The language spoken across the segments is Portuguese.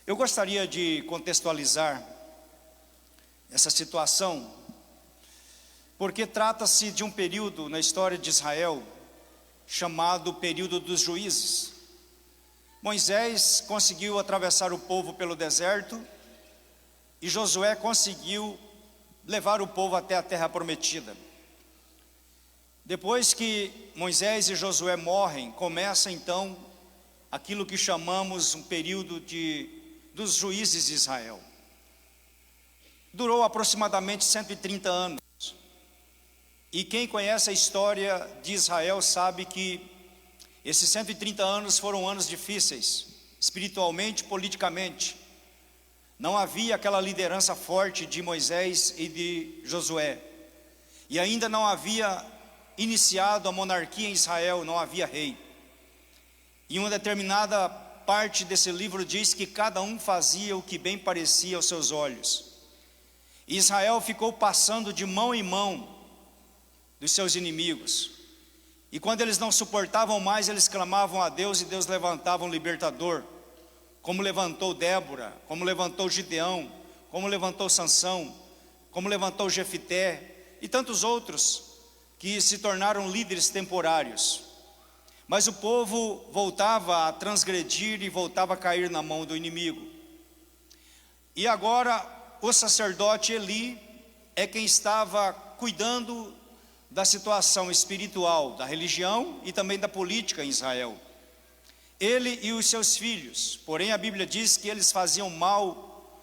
Eu gostaria de contextualizar essa situação, porque trata-se de um período na história de Israel, chamado período dos juízes. Moisés conseguiu atravessar o povo pelo deserto, e Josué conseguiu levar o povo até a terra prometida. Depois que Moisés e Josué morrem, começa então aquilo que chamamos um período dos juízes de Israel. Durou aproximadamente 130 anos. E quem conhece a história de Israel sabe que esses 130 anos foram anos difíceis, espiritualmente, politicamente. Não havia aquela liderança forte de Moisés e de Josué. E ainda não havia iniciado a monarquia em Israel, não havia rei. E uma determinada parte desse livro diz que cada um fazia o que bem parecia aos seus olhos. E Israel ficou passando de mão em mão dos seus inimigos. E quando eles não suportavam mais, eles clamavam a Deus, e Deus levantava um libertador, como levantou Débora, como levantou Gideão, como levantou Sansão, como levantou Jefité e tantos outros que se tornaram líderes temporários. Mas o povo voltava a transgredir e voltava a cair na mão do inimigo. E agora o sacerdote Eli é quem estava cuidando da situação espiritual, da religião e também da política em Israel. Ele e os seus filhos, porém a Bíblia diz que eles faziam mal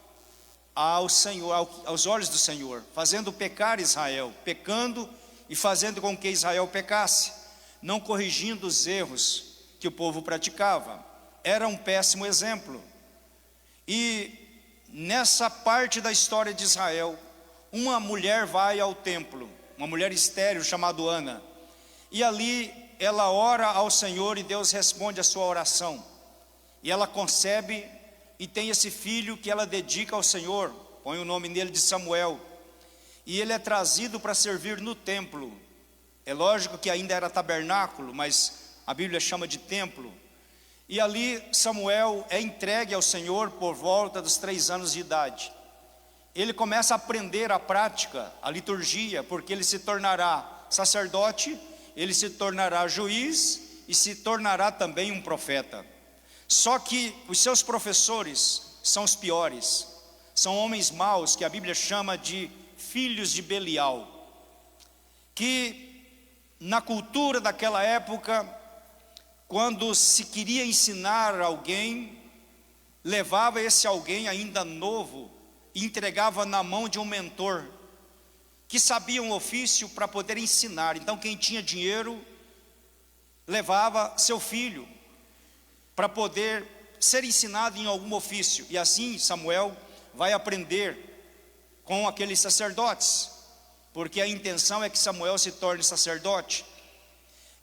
ao Senhor, aos olhos do Senhor, fazendo pecar Israel, pecando e fazendo com que Israel pecasse, não corrigindo os erros que o povo praticava. Era um péssimo exemplo. E nessa parte da história de Israel, uma mulher vai ao templo, uma mulher estéril chamada Ana, e ali ela ora ao Senhor e Deus responde a sua oração. E ela concebe e tem esse filho que ela dedica ao Senhor, põe o nome nele de Samuel. E ele é trazido para servir no templo. É lógico que ainda era tabernáculo, mas a Bíblia chama de templo. E ali Samuel é entregue ao Senhor por volta dos 3 anos de idade. Ele começa a aprender a prática, a liturgia, porque ele se tornará sacerdote, ele se tornará juiz e se tornará também um profeta. Só que os seus professores são os piores, são homens maus que a Bíblia chama de filhos de Belial, que na cultura daquela época, quando se queria ensinar alguém, levava esse alguém ainda novo e entregava na mão de um mentor que sabia um ofício para poder ensinar. Então quem tinha dinheiro levava seu filho para poder ser ensinado em algum ofício. E assim Samuel vai aprender com aqueles sacerdotes, porque a intenção é que Samuel se torne sacerdote.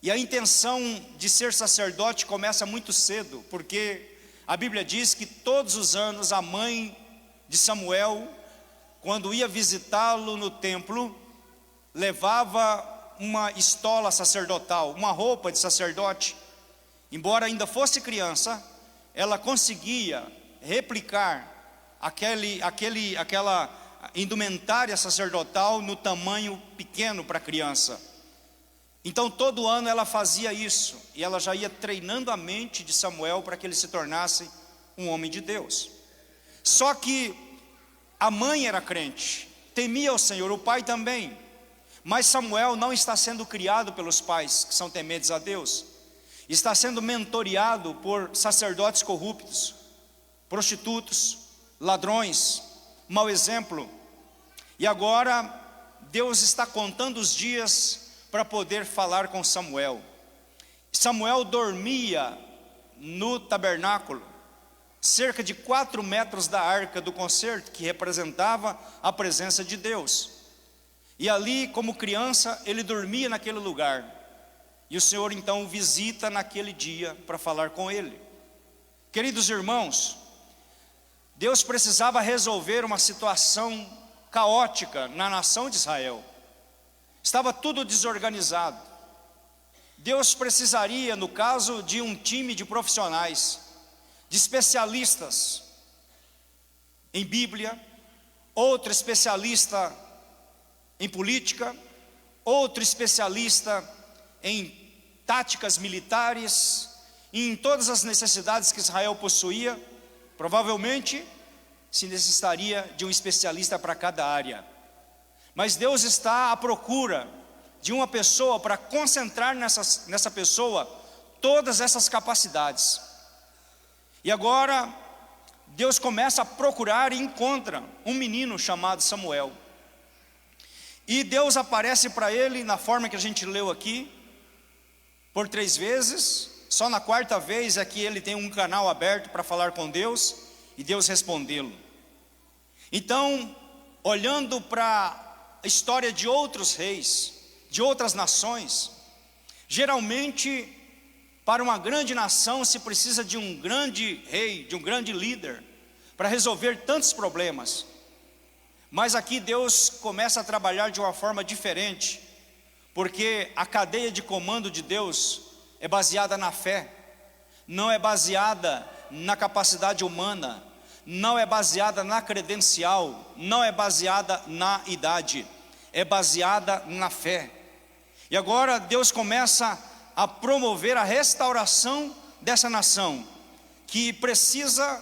E a intenção de ser sacerdote começa muito cedo, porque a Bíblia diz que todos os anos a mãe de Samuel, quando ia visitá-lo no templo, levava uma estola sacerdotal, uma roupa de sacerdote. Embora ainda fosse criança, ela conseguia replicar aquela indumentária sacerdotal no tamanho pequeno para a criança. Então todo ano ela fazia isso, e ela já ia treinando a mente de Samuel para que ele se tornasse um homem de Deus. Só que a mãe era crente, temia o Senhor, o pai também. Mas Samuel não está sendo criado pelos pais que são tementes a Deus, está sendo mentoreado por sacerdotes corruptos, prostitutos, ladrões, mau exemplo. E agora Deus está contando os dias para poder falar com Samuel. Samuel dormia no tabernáculo, cerca de 4 metros da arca do concerto, que representava a presença de Deus. E ali, como criança, ele dormia naquele lugar. E o Senhor então o visita naquele dia para falar com ele. Queridos irmãos, Deus precisava resolver uma situação caótica na nação de Israel. Estava tudo desorganizado. Deus precisaria, no caso de um time de profissionais, de especialistas, em Bíblia, outro especialista em política, outro especialista em táticas militares, e em todas as necessidades que Israel possuía, provavelmente se necessitaria de um especialista para cada área. Mas Deus está à procura de uma pessoa para concentrar nessa pessoa todas essas capacidades. E agora Deus começa a procurar e encontra um menino chamado Samuel. E Deus aparece para ele na forma que a gente leu aqui, por 3 vezes. Só na 4ª vez é que ele tem um canal aberto para falar com Deus e Deus respondê-lo. Então, olhando para a história de outros reis, de outras nações, geralmente para uma grande nação se precisa de um grande rei, de um grande líder, para resolver tantos problemas. Mas aqui Deus começa a trabalhar de uma forma diferente, porque a cadeia de comando de Deus é baseada na fé, não é baseada na capacidade humana, não é baseada na credencial, não é baseada na idade, é baseada na fé. E agora Deus começa a promover a restauração dessa nação, que precisa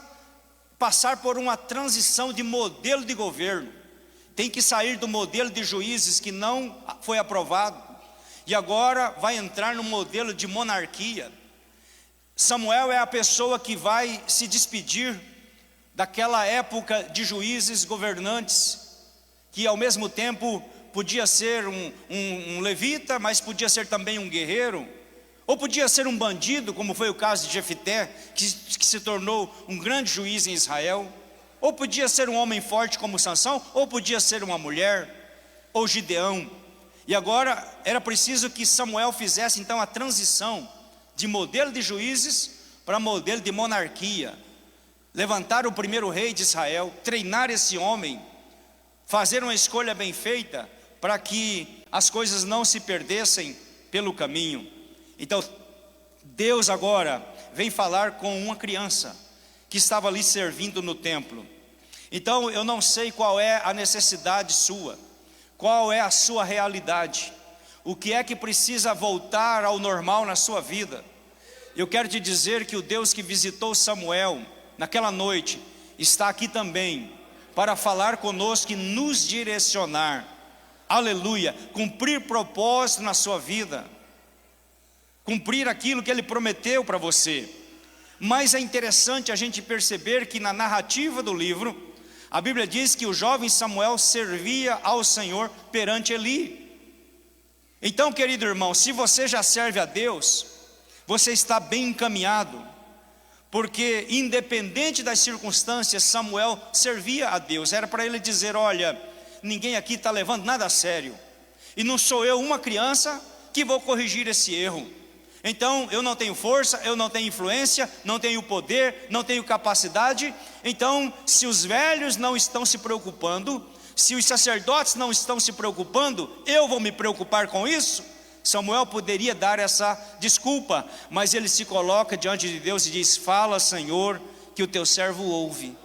passar por uma transição de modelo de governo. Tem que sair do modelo de juízes que não foi aprovado, e agora vai entrar no modelo de monarquia. Samuel é a pessoa que vai se despedir daquela época de juízes governantes, que ao mesmo tempo podia ser um levita, mas podia ser também um guerreiro, ou podia ser um bandido, como foi o caso de Jefté, que se tornou um grande juiz em Israel, ou podia ser um homem forte como Sansão, ou podia ser uma mulher, ou Gideão. E agora era preciso que Samuel fizesse então a transição de modelo de juízes para modelo de monarquia, levantar o primeiro rei de Israel, treinar esse homem, fazer uma escolha bem feita, para que as coisas não se perdessem pelo caminho. Então Deus agora vem falar com uma criança que estava ali servindo no templo. Então eu não sei qual é a necessidade sua, qual é a sua realidade, o que é que precisa voltar ao normal na sua vida. Eu quero te dizer que o Deus que visitou Samuel naquela noite está aqui também para falar conosco e nos direcionar. Aleluia, cumprir propósito na sua vida, cumprir aquilo que Ele prometeu para você. Mas é interessante a gente perceber que na narrativa do livro, a Bíblia diz que o jovem Samuel servia ao Senhor perante Eli. Então, querido irmão, se você já serve a Deus, você está bem encaminhado, porque independente das circunstâncias, Samuel servia a Deus. Era para ele dizer: olha, ninguém aqui está levando nada a sério, e não sou eu, uma criança, que vou corrigir esse erro. Então eu não tenho força, eu não tenho influência, não tenho poder, não tenho capacidade. Então, se os velhos não estão se preocupando, se os sacerdotes não estão se preocupando, eu vou me preocupar com isso? Samuel poderia dar essa desculpa, mas ele se coloca diante de Deus e diz: fala, Senhor, que o teu servo ouve.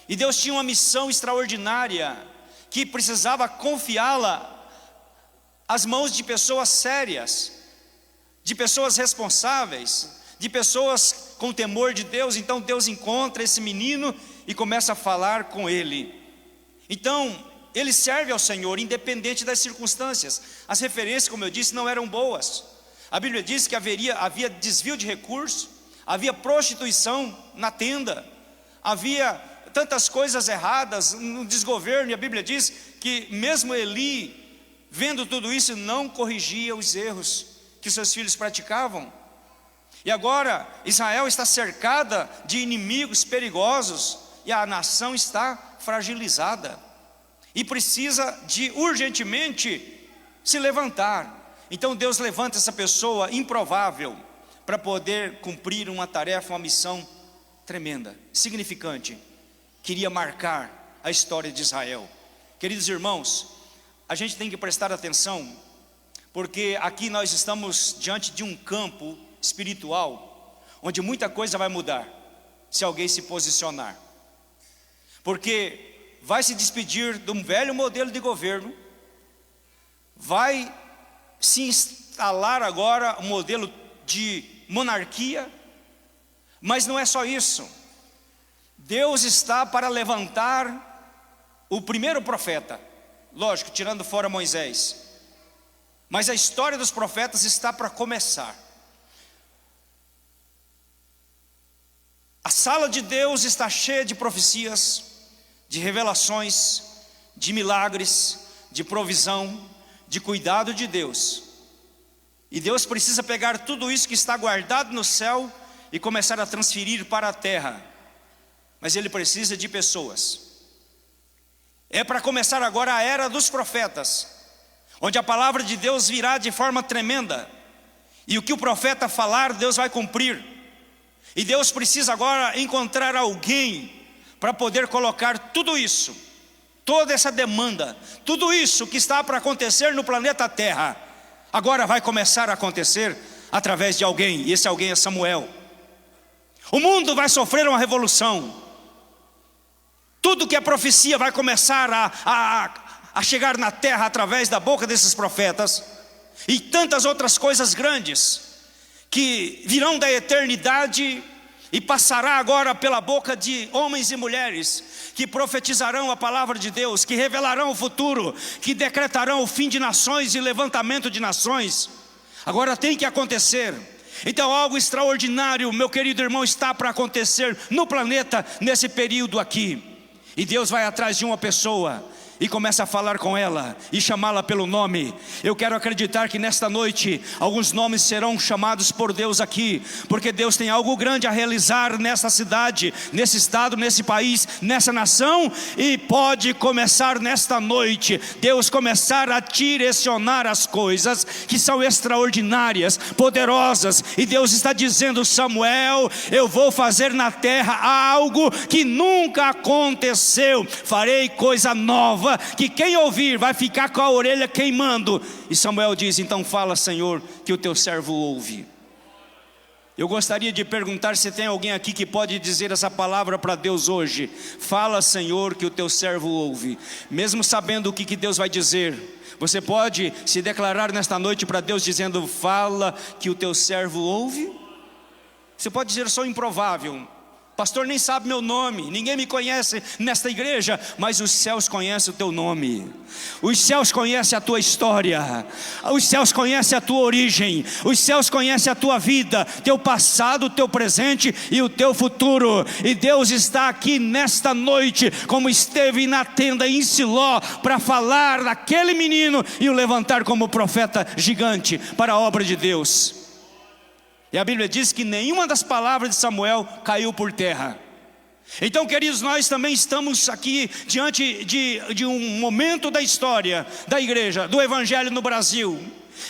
E Deus tinha uma missão extraordinária, que precisava confiá-la às mãos de pessoas sérias, de pessoas responsáveis, de pessoas com temor de Deus. Então Deus encontra esse menino e começa a falar com ele. Então ele serve ao Senhor independente das circunstâncias. As referências, como eu disse, não eram boas. A Bíblia diz que havia desvio de recursos, havia prostituição na tenda, havia tantas coisas erradas no desgoverno. E a Bíblia diz que mesmo Eli, vendo tudo isso, não corrigia os erros que seus filhos praticavam. E agora Israel está cercada de inimigos perigosos, e a nação está fragilizada, e precisa de urgentemente se levantar. Então Deus levanta essa pessoa improvável para poder cumprir uma tarefa, uma missão tremenda, significante. Queria marcar a história de Israel. Queridos irmãos, a gente tem que prestar atenção, porque aqui nós estamos diante de um campo espiritual, onde muita coisa vai mudar, se alguém se posicionar. porque vai se despedir de um velho modelo de governo, vai se instalar agora um modelo de monarquia, mas não é só isso. Deus está para levantar o primeiro profeta, lógico, tirando fora Moisés, mas a história dos profetas está para começar. A sala de Deus está cheia de profecias, de revelações, de milagres, de provisão, de cuidado de Deus. E Deus precisa pegar tudo isso que está guardado no céu e começar a transferir para a terra. Mas Ele precisa de pessoas. É para começar agora a era dos profetas, onde a palavra de Deus virá de forma tremenda, e o que o profeta falar, Deus vai cumprir. E Deus precisa agora encontrar alguém para poder colocar tudo isso, toda essa demanda, tudo isso que está para acontecer no planeta Terra, agora vai começar a acontecer através de alguém, e esse alguém é Samuel. O mundo vai sofrer uma revolução. Tudo que é profecia vai começar a chegar na terra através da boca desses profetas, e tantas outras coisas grandes que virão da eternidade e passará agora pela boca de homens e mulheres que profetizarão a palavra de Deus, que revelarão o futuro, que decretarão o fim de nações e levantamento de nações. Agora tem que acontecer. Então algo extraordinário, meu querido irmão, está para acontecer no planeta nesse período aqui. E Deus vai atrás de uma pessoa e começa a falar com ela e chamá-la pelo nome. Eu quero acreditar que nesta noite alguns nomes serão chamados por Deus aqui, porque Deus tem algo grande a realizar nessa cidade, nesse estado, nesse país, nessa nação. E pode começar nesta noite, Deus começar a direcionar as coisas que são extraordinárias, poderosas. E Deus está dizendo: Samuel, eu vou fazer na terra algo que nunca aconteceu. Farei coisa nova, que quem ouvir vai ficar com a orelha queimando. E Samuel diz: então fala, Senhor, que o teu servo ouve. Eu gostaria de perguntar se tem alguém aqui que pode dizer essa palavra para Deus hoje: fala, Senhor, que o teu servo ouve. Mesmo sabendo o que Deus vai dizer, você pode se declarar nesta noite para Deus dizendo: fala que o teu servo ouve? Você pode dizer: sou improvável, pastor nem sabe meu nome, ninguém me conhece nesta igreja, mas os céus conhecem o teu nome, os céus conhecem a tua história, os céus conhecem a tua origem, os céus conhecem a tua vida, teu passado, teu presente e o teu futuro. E Deus está aqui nesta noite, como esteve na tenda em Siló, para falar daquele menino e o levantar como profeta gigante para a obra de Deus. E a Bíblia diz que nenhuma das palavras de Samuel caiu por terra. Então, queridos, nós também estamos aqui diante de um momento da história da igreja, do evangelho no Brasil,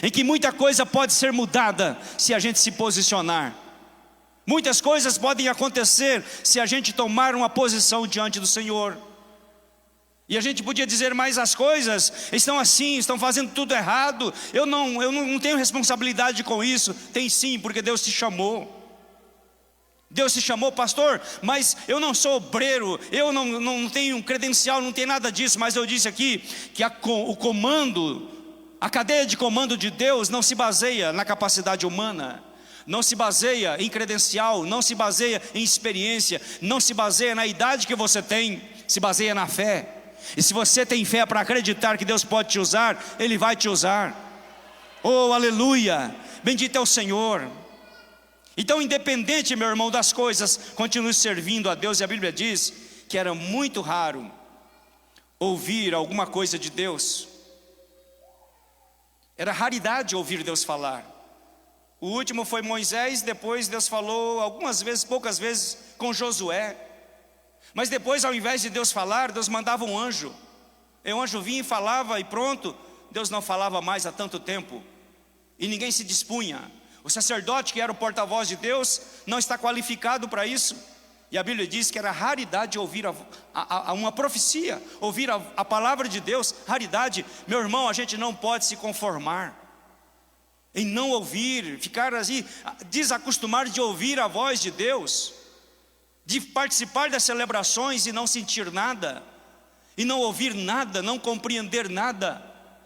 em que muita coisa pode ser mudada se a gente se posicionar. Muitas coisas podem acontecer se a gente tomar uma posição diante do Senhor. E a gente podia dizer: mas as coisas estão assim, estão fazendo tudo errado, eu não tenho responsabilidade com isso. Tem sim, porque Deus te chamou. Deus te chamou, pastor, mas eu não sou obreiro, eu não tenho credencial, não tenho nada disso. Mas eu disse aqui que o comando, a cadeia de comando de Deus não se baseia na capacidade humana, não se baseia em credencial, não se baseia em experiência, não se baseia na idade que você tem, se baseia na fé. E se você tem fé para acreditar que Deus pode te usar, Ele vai te usar. Oh, aleluia, bendito é o Senhor. Então, independente, meu irmão, das coisas, continue servindo a Deus. E a Bíblia diz que era muito raro ouvir alguma coisa de Deus. Era raridade ouvir Deus falar. O último foi Moisés, depois Deus falou algumas vezes, poucas vezes, com Josué. Mas depois, ao invés de Deus falar, Deus mandava um anjo. E o anjo vinha e falava e pronto. Deus não falava mais há tanto tempo, e ninguém se dispunha. O sacerdote, que era o porta-voz de Deus, não está qualificado para isso. E a Bíblia diz que era raridade ouvir uma profecia, ouvir a palavra de Deus, raridade. Meu irmão, a gente não pode se conformar em não ouvir, ficar assim, desacostumar de ouvir a voz de Deus. de participar das celebrações e não sentir nada, e não ouvir nada, não compreender nada.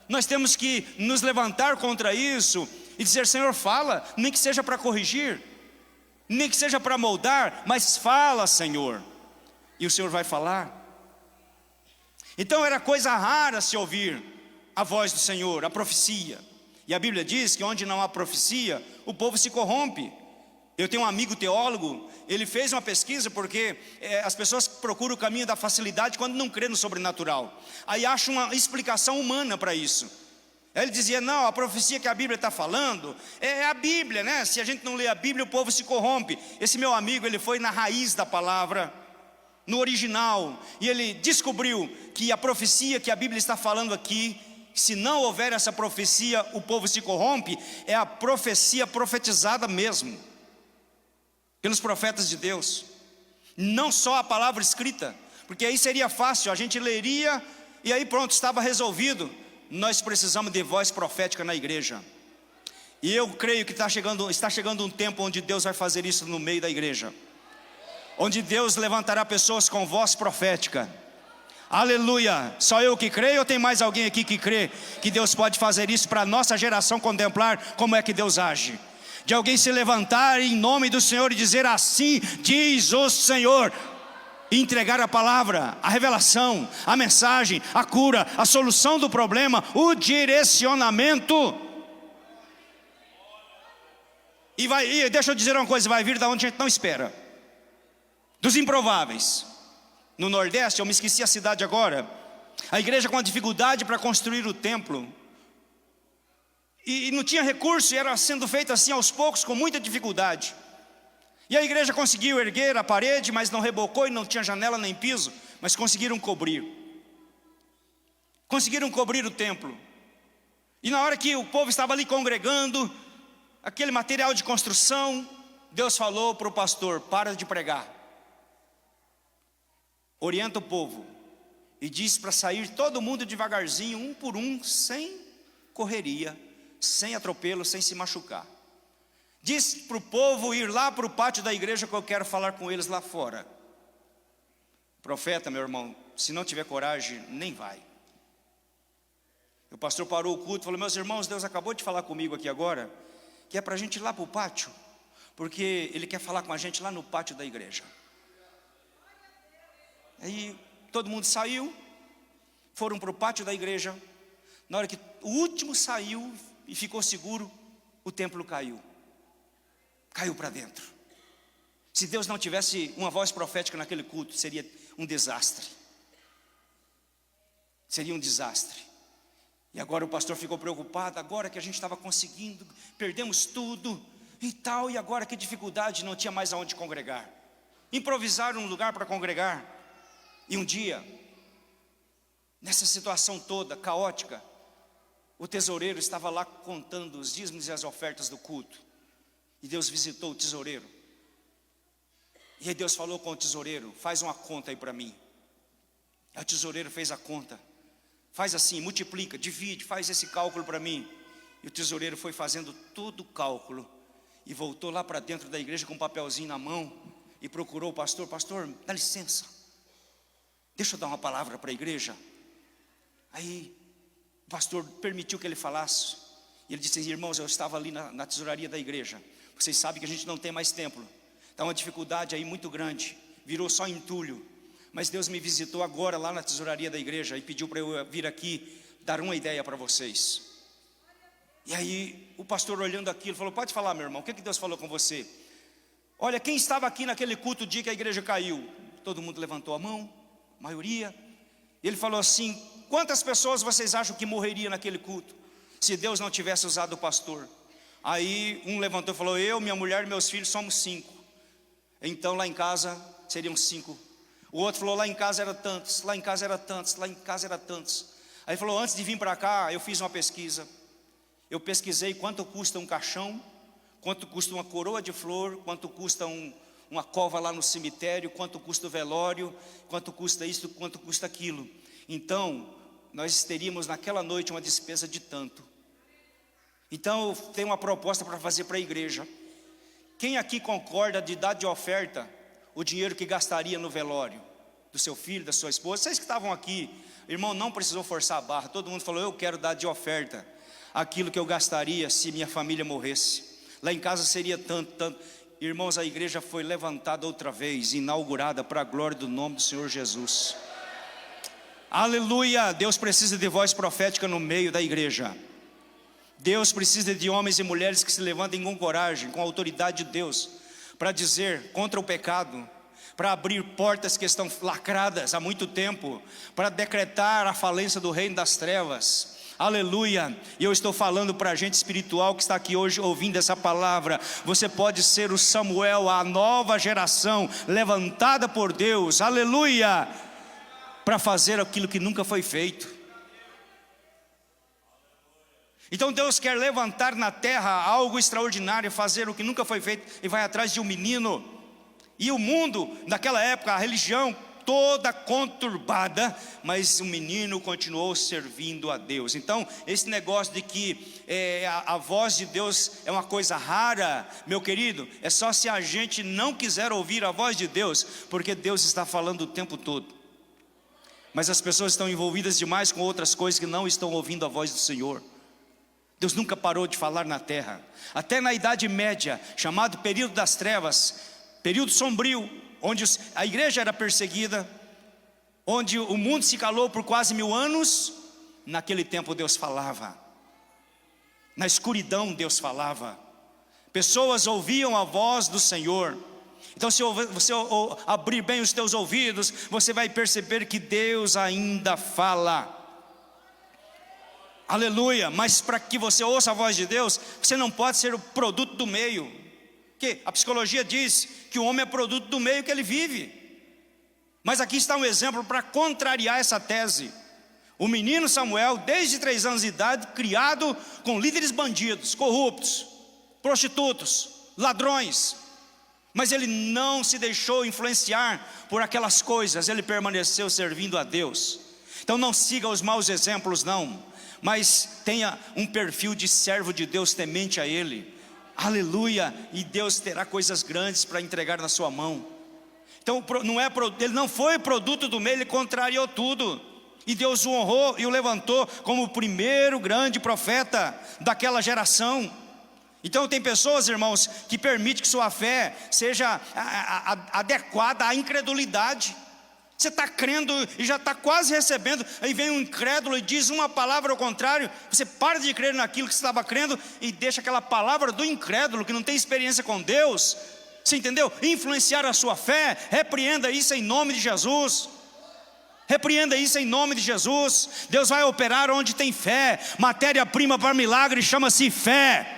Nós temos que nos levantar contra isso e dizer: Senhor, fala, nem que seja para corrigir, nem que seja para moldar, mas fala, Senhor. E o Senhor vai falar. Então era coisa rara se ouvir a voz do Senhor, a profecia. E a Bíblia diz que onde não há profecia, o povo se corrompe. Eu tenho um amigo teólogo, ele fez uma pesquisa porque as pessoas procuram o caminho da facilidade quando não crê no sobrenatural. Aí acham uma explicação humana para isso. Aí ele dizia: não, a profecia que a Bíblia está falando é a Bíblia, né? Se a gente não lê a Bíblia, o povo se corrompe. Esse meu amigo, ele foi na raiz da palavra, no original, e ele descobriu que a profecia que a Bíblia está falando aqui, se não houver essa profecia, o povo se corrompe, é a profecia profetizada mesmo pelos profetas de Deus, não só a palavra escrita, porque aí seria fácil, a gente leria e aí pronto, estava resolvido. Nós precisamos de voz profética na igreja, e eu creio que está chegando um tempo onde Deus vai fazer isso no meio da igreja, onde Deus levantará pessoas com voz profética. Aleluia. Só eu que creio ou tem mais alguém aqui que crê que Deus pode fazer isso para a nossa geração contemplar como é que Deus age? De alguém se levantar em nome do Senhor e dizer: assim diz o Senhor, e entregar a palavra, a revelação, a mensagem, a cura, a solução do problema, o direcionamento. E deixa eu dizer uma coisa: vai vir da onde a gente não espera, dos improváveis. No Nordeste, eu me esqueci a cidade agora, a igreja com a dificuldade para construir o templo, e não tinha recurso, e era sendo feito assim aos poucos, com muita dificuldade. E a igreja conseguiu erguer a parede, mas não rebocou e não tinha janela nem piso, mas conseguiram cobrir o templo. E na hora que o povo estava ali congregando, aquele material de construção, Deus falou para o pastor: para de pregar, orienta o povo e diz para sair todo mundo devagarzinho, um por um, sem correria, sem atropelo, sem se machucar. Diz para o povo ir lá para o pátio da igreja, que eu quero falar com eles lá fora. Profeta, meu irmão, se não tiver coragem, nem vai. O pastor parou o culto e falou: meus irmãos, Deus acabou de falar comigo aqui agora, que é para a gente ir lá para o pátio, porque Ele quer falar com a gente lá no pátio da igreja. Aí todo mundo saiu, foram para o pátio da igreja. Na hora que o último saiu e ficou seguro, o templo caiu para dentro. Se Deus não tivesse uma voz profética naquele culto, seria um desastre. E agora o pastor ficou preocupado: agora que a gente estava conseguindo, perdemos tudo e tal, e agora que dificuldade, não tinha mais aonde congregar. Improvisaram um lugar para congregar. E um dia, nessa situação toda caótica, o tesoureiro estava lá contando os dízimos e as ofertas do culto. E Deus visitou o tesoureiro. E aí Deus falou com o tesoureiro: faz uma conta aí para mim. Aí o tesoureiro fez a conta: faz assim, multiplica, divide, faz esse cálculo para mim. E o tesoureiro foi fazendo todo o cálculo e voltou lá para dentro da igreja com um papelzinho na mão e procurou o pastor: pastor, dá licença, deixa eu dar uma palavra para a igreja. Aí o pastor permitiu que ele falasse. E ele disse: irmãos, eu estava ali na tesouraria da igreja. Vocês sabem que a gente não tem mais templo, está uma dificuldade aí muito grande, virou só entulho. Mas Deus me visitou agora lá na tesouraria da igreja e pediu para eu vir aqui dar uma ideia para vocês. E aí o pastor, olhando aquilo, falou: pode falar, meu irmão, o que Deus falou com você? Olha, quem estava aqui naquele culto o dia que a igreja caiu? Todo mundo levantou a mão, a maioria. Ele falou assim: quantas pessoas vocês acham que morreria naquele culto, se Deus não tivesse usado o pastor? Aí um levantou e falou: eu, minha mulher e meus filhos somos 5. Então lá em casa seriam 5. O outro falou: lá em casa era tantos, lá em casa era tantos, lá em casa era tantos. Aí falou: antes de vir para cá, eu fiz uma pesquisa. Eu pesquisei quanto custa um caixão, quanto custa uma coroa de flor, quanto custa uma cova lá no cemitério, quanto custa o velório, quanto custa isso, quanto custa aquilo. Então nós teríamos naquela noite uma despesa de tanto. Então eu tenho uma proposta para fazer para a igreja. Quem aqui concorda de dar de oferta o dinheiro que gastaria no velório do seu filho, da sua esposa. Vocês que estavam aqui, irmão, não precisou forçar a barra. Todo mundo falou: eu quero dar de oferta aquilo que eu gastaria se minha família morresse. Lá em casa seria tanto, tanto. Irmãos, a igreja foi levantada outra vez, inaugurada para a glória do nome do Senhor Jesus. Aleluia. Deus precisa de voz profética no meio da igreja. Deus precisa de homens e mulheres que se levantem com coragem, com a autoridade de Deus, para dizer contra o pecado, para abrir portas que estão lacradas há muito tempo, para decretar a falência do reino das trevas. Aleluia. E eu estou falando para a gente espiritual que está aqui hoje ouvindo essa palavra. Você pode ser o Samuel, a nova geração levantada por Deus, aleluia, para fazer aquilo que nunca foi feito. Então Deus quer levantar na terra algo extraordinário, fazer o que nunca foi feito, e vai atrás de um menino. E o mundo, naquela época, a religião toda conturbada, mas o menino continuou servindo a Deus. Então esse negócio de que a voz de Deus é uma coisa rara, meu querido, é só se a gente não quiser ouvir a voz de Deus, porque Deus está falando o tempo todo, mas as pessoas estão envolvidas demais com outras coisas que não estão ouvindo a voz do Senhor. Deus nunca parou de falar na terra. Até na Idade Média, chamado período das trevas, período sombrio, onde a igreja era perseguida, onde o mundo se calou por quase 1000 anos, naquele tempo Deus falava. Na escuridão Deus falava. Pessoas ouviam a voz do Senhor. Então se você abrir bem os teus ouvidos, você vai perceber que Deus ainda fala. Aleluia. Mas para que você ouça a voz de Deus, você não pode ser o produto do meio. Que a psicologia diz que o homem é produto do meio que ele vive. Mas aqui está um exemplo para contrariar essa tese. O menino Samuel, desde 3 anos de idade, criado com líderes bandidos, corruptos, prostitutos, ladrões, mas ele não se deixou influenciar por aquelas coisas, ele permaneceu servindo a Deus. Então não siga os maus exemplos não, mas tenha um perfil de servo de Deus, temente a Ele. Aleluia. E Deus terá coisas grandes para entregar na sua mão. Então ele não foi produto do meio, ele contrariou tudo, e Deus o honrou e o levantou como o primeiro grande profeta daquela geração. Então tem pessoas, irmãos, que permitem que sua fé seja adequada à incredulidade. Você está crendo e já está quase recebendo, aí vem um incrédulo e diz uma palavra ao contrário, você para de crer naquilo que você estava crendo e deixa aquela palavra do incrédulo que não tem experiência com Deus, você entendeu? Influenciar a sua fé. Repreenda isso em nome de Jesus. Repreenda isso em nome de Jesus. Deus vai operar onde tem fé. Matéria-prima para milagre chama-se fé.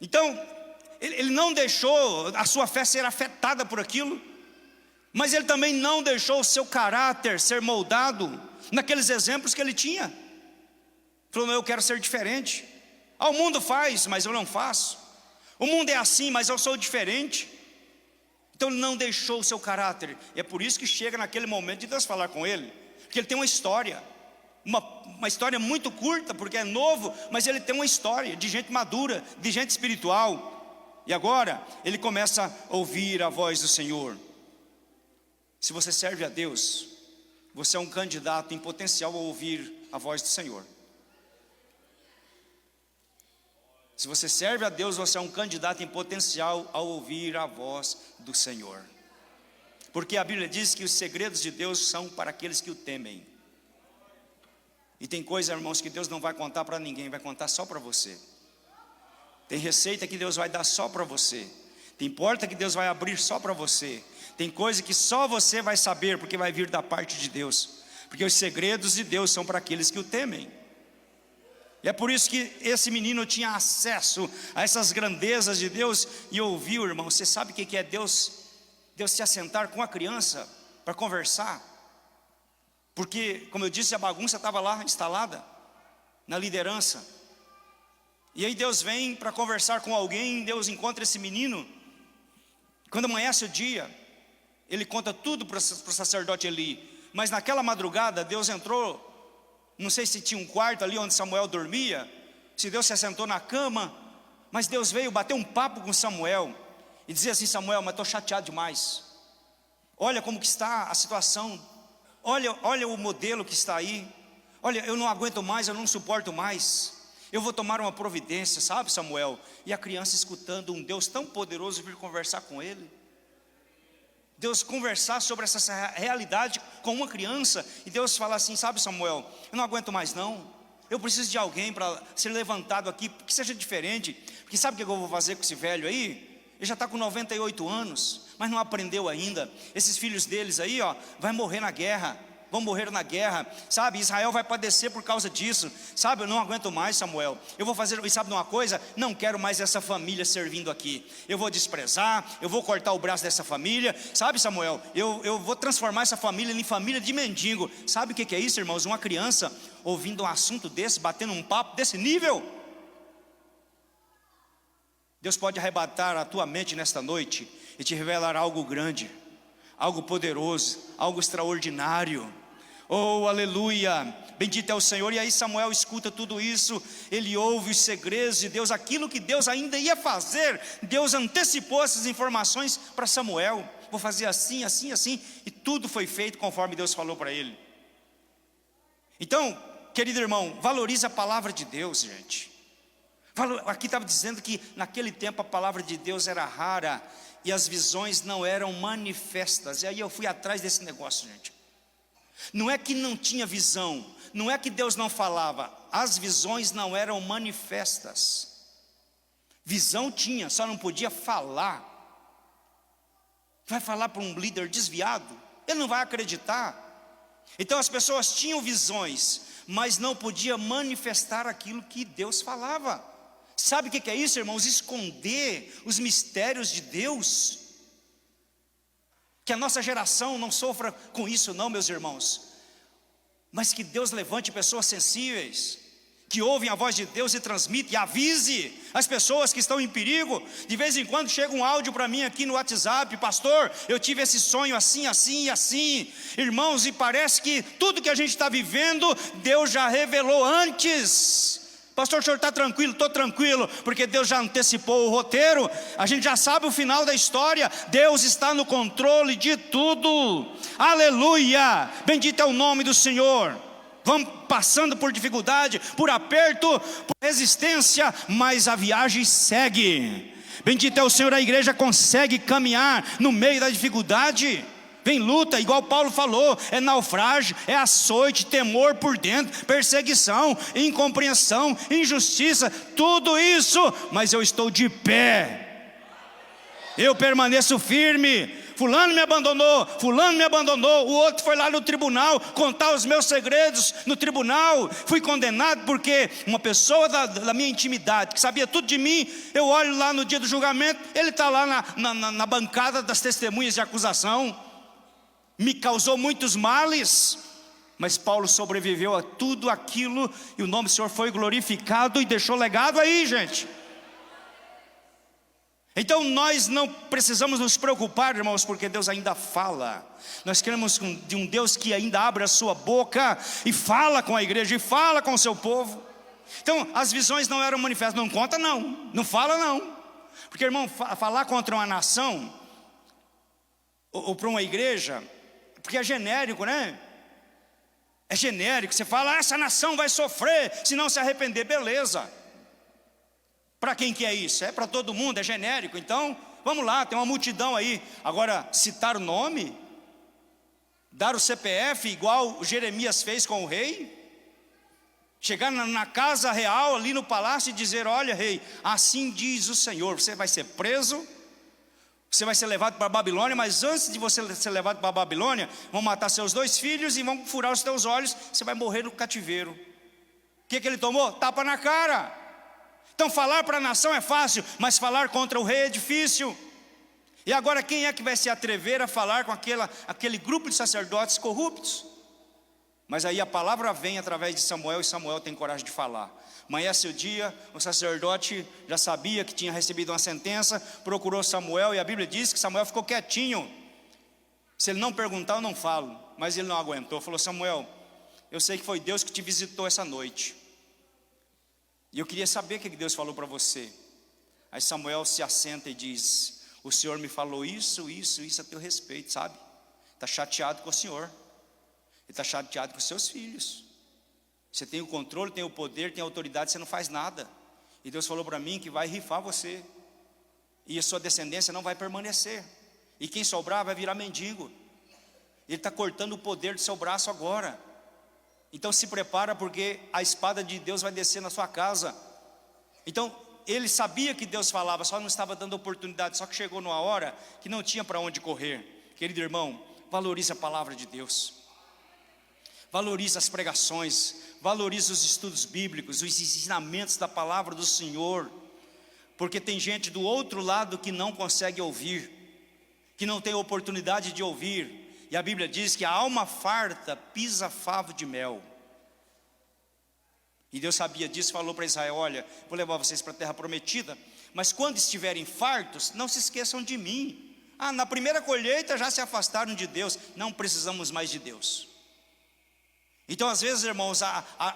Então ele não deixou a sua fé ser afetada por aquilo, mas ele também não deixou o seu caráter ser moldado naqueles exemplos que ele tinha. Falou: eu quero ser diferente. O mundo faz, mas eu não faço. O mundo é assim, mas eu sou diferente. Então ele não deixou o seu caráter. E é por isso que chega naquele momento de Deus falar com ele, porque ele tem uma história, uma história muito curta, porque é novo, mas ele tem uma história de gente madura, de gente espiritual. E agora ele começa a ouvir a voz do Senhor. Se você serve a Deus, você é um candidato em potencial a ouvir a voz do Senhor. Se você serve a Deus, você é um candidato em potencial a ouvir a voz do Senhor. Porque a Bíblia diz que os segredos de Deus são para aqueles que o temem. E tem coisa, irmãos, que Deus não vai contar para ninguém, vai contar só para você. Tem receita que Deus vai dar só para você. Tem porta que Deus vai abrir só para você. Tem coisa que só você vai saber, porque vai vir da parte de Deus. Porque os segredos de Deus são para aqueles que o temem. E é por isso que esse menino tinha acesso a essas grandezas de Deus. E ouviu, irmão, você sabe o que é Deus se assentar com a criança para conversar? Porque, como eu disse, a bagunça estava lá instalada, na liderança. E aí Deus vem para conversar com alguém, Deus encontra esse menino. Quando amanhece o dia, ele conta tudo para o sacerdote Eli. Mas naquela madrugada Deus entrou, não sei se tinha um quarto ali onde Samuel dormia, se Deus se assentou na cama, Mas Deus veio bater um papo com Samuel e dizer assim: Samuel, mas estou chateado demais. Olha como que está a situação. Olha o modelo que está aí. Olha, eu não aguento mais, eu não suporto mais. Eu vou tomar uma providência, sabe, Samuel? E a criança escutando um Deus tão poderoso vir conversar com ele. Deus conversar sobre essa realidade com uma criança. E Deus fala assim: sabe, Samuel, eu não aguento mais não. Eu preciso de alguém para ser levantado aqui, que seja diferente. Porque sabe o que eu vou fazer com esse velho aí? Ele já está com 98 anos, mas não aprendeu ainda. Esses filhos deles aí, vai morrer na guerra. Vão morrer na guerra, sabe? Israel vai padecer por causa disso, sabe? Eu não aguento mais, Samuel. Eu vou fazer, e sabe de uma coisa? Não quero mais essa família servindo aqui. Eu vou desprezar, eu vou cortar o braço dessa família, sabe, Samuel? Eu vou transformar essa família em família de mendigo. Sabe o que é isso, irmãos? Uma criança ouvindo um assunto desse, batendo um papo desse nível. Deus pode arrebatar a tua mente nesta noite e te revelar algo grande, algo poderoso, algo extraordinário. Oh, aleluia, bendito é o Senhor. E aí Samuel escuta tudo isso, ele ouve os segredos de Deus, aquilo que Deus ainda ia fazer. Deus antecipou essas informações para Samuel: vou fazer assim, assim, assim. E tudo foi feito conforme Deus falou para ele. Então, querido irmão, valorize a palavra de Deus, gente. Aqui estava dizendo que naquele tempo a palavra de Deus era rara e as visões não eram manifestas. E aí eu fui atrás desse negócio, gente. Não é que não tinha visão, não é que Deus não falava, as visões não eram manifestas. Visão tinha, só não podia falar. Vai falar para um líder desviado? Ele não vai acreditar. Então as pessoas tinham visões, mas não podia manifestar aquilo que Deus falava. Sabe o que é isso, irmãos? Esconder os mistérios de Deus. Que a nossa geração não sofra com isso não, meus irmãos. Mas que Deus levante pessoas sensíveis, que ouvem a voz de Deus e transmitem, e avise as pessoas que estão em perigo. De vez em quando chega um áudio para mim aqui no WhatsApp: pastor, eu tive esse sonho assim, assim e assim. Irmãos, e parece que tudo que a gente está vivendo, Deus já revelou antes. Pastor, o senhor está tranquilo? Estou tranquilo, porque Deus já antecipou o roteiro. A gente já sabe o final da história. Deus está no controle de tudo. Aleluia, bendito é o nome do Senhor. Vamos passando por dificuldade, por aperto, por resistência, mas a viagem segue. Bendito é o Senhor. A igreja consegue caminhar no meio da dificuldade. Vem luta, igual Paulo falou, é naufrágio, é açoite, temor por dentro, perseguição, incompreensão, injustiça, tudo isso, mas eu estou de pé, eu permaneço firme. Fulano me abandonou, o outro foi lá no tribunal contar os meus segredos no tribunal, fui condenado porque uma pessoa da minha intimidade, que sabia tudo de mim, eu olho lá no dia do julgamento, ele está lá na bancada das testemunhas de acusação. Me causou muitos males, mas Paulo sobreviveu a tudo aquilo, e o nome do Senhor foi glorificado e deixou legado aí, gente. Então nós não precisamos nos preocupar, irmãos, porque Deus ainda fala. Nós queremos de um Deus que ainda abre a sua boca e fala com a igreja, e fala com o seu povo. Então as visões não eram manifestas. Não conta não fala não. Porque, irmão, falar contra uma nação ou para uma igreja, porque é genérico, né? É genérico, você fala: essa nação vai sofrer se não se arrepender. Beleza. Para quem que é isso? É para todo mundo, é genérico. Então, vamos lá, tem uma multidão aí. Agora, citar o nome, dar o CPF, igual Jeremias fez com o rei, chegar na casa real, ali no palácio, e dizer: olha, rei, assim diz o Senhor, você vai ser preso, você vai ser levado para a Babilônia, mas antes de você ser levado para a Babilônia, vão matar seus 2 filhos e vão furar os teus olhos, você vai morrer no cativeiro. O que ele tomou? Tapa na cara. Então falar para a nação é fácil, mas falar contra o rei é difícil. E agora quem é que vai se atrever a falar com aquele grupo de sacerdotes corruptos? Mas aí a palavra vem através de Samuel, e Samuel tem coragem de falar. Amanhece o dia, o sacerdote já sabia que tinha recebido uma sentença, procurou Samuel, e a Bíblia diz que Samuel ficou quietinho. Se ele não perguntar, eu não falo. Mas ele não aguentou, falou: Samuel, eu sei que foi Deus que te visitou essa noite, e eu queria saber o que Deus falou para você. Aí Samuel se assenta e diz: o Senhor me falou isso a teu respeito, sabe? Está chateado com o Senhor, ele está chateado com os seus filhos. Você tem o controle, tem o poder, tem a autoridade, você não faz nada. E Deus falou para mim que vai rifar você, e a sua descendência não vai permanecer, e quem sobrar vai virar mendigo. Ele está cortando o poder do seu braço agora. Então se prepara, porque a espada de Deus vai descer na sua casa. Então ele sabia que Deus falava, só não estava dando oportunidade. Só que chegou numa hora que não tinha para onde correr. Querido irmão, valorize a palavra de Deus, valorize as pregações, valorize os estudos bíblicos, os ensinamentos da palavra do Senhor, porque tem gente do outro lado que não consegue ouvir, que não tem oportunidade de ouvir. E a Bíblia diz que a alma farta pisa favo de mel. E Deus sabia disso, falou para Israel: olha, vou levar vocês para a terra prometida, mas quando estiverem fartos, não se esqueçam de mim. Na primeira colheita já se afastaram de Deus, não precisamos mais de Deus. Então às vezes, irmãos,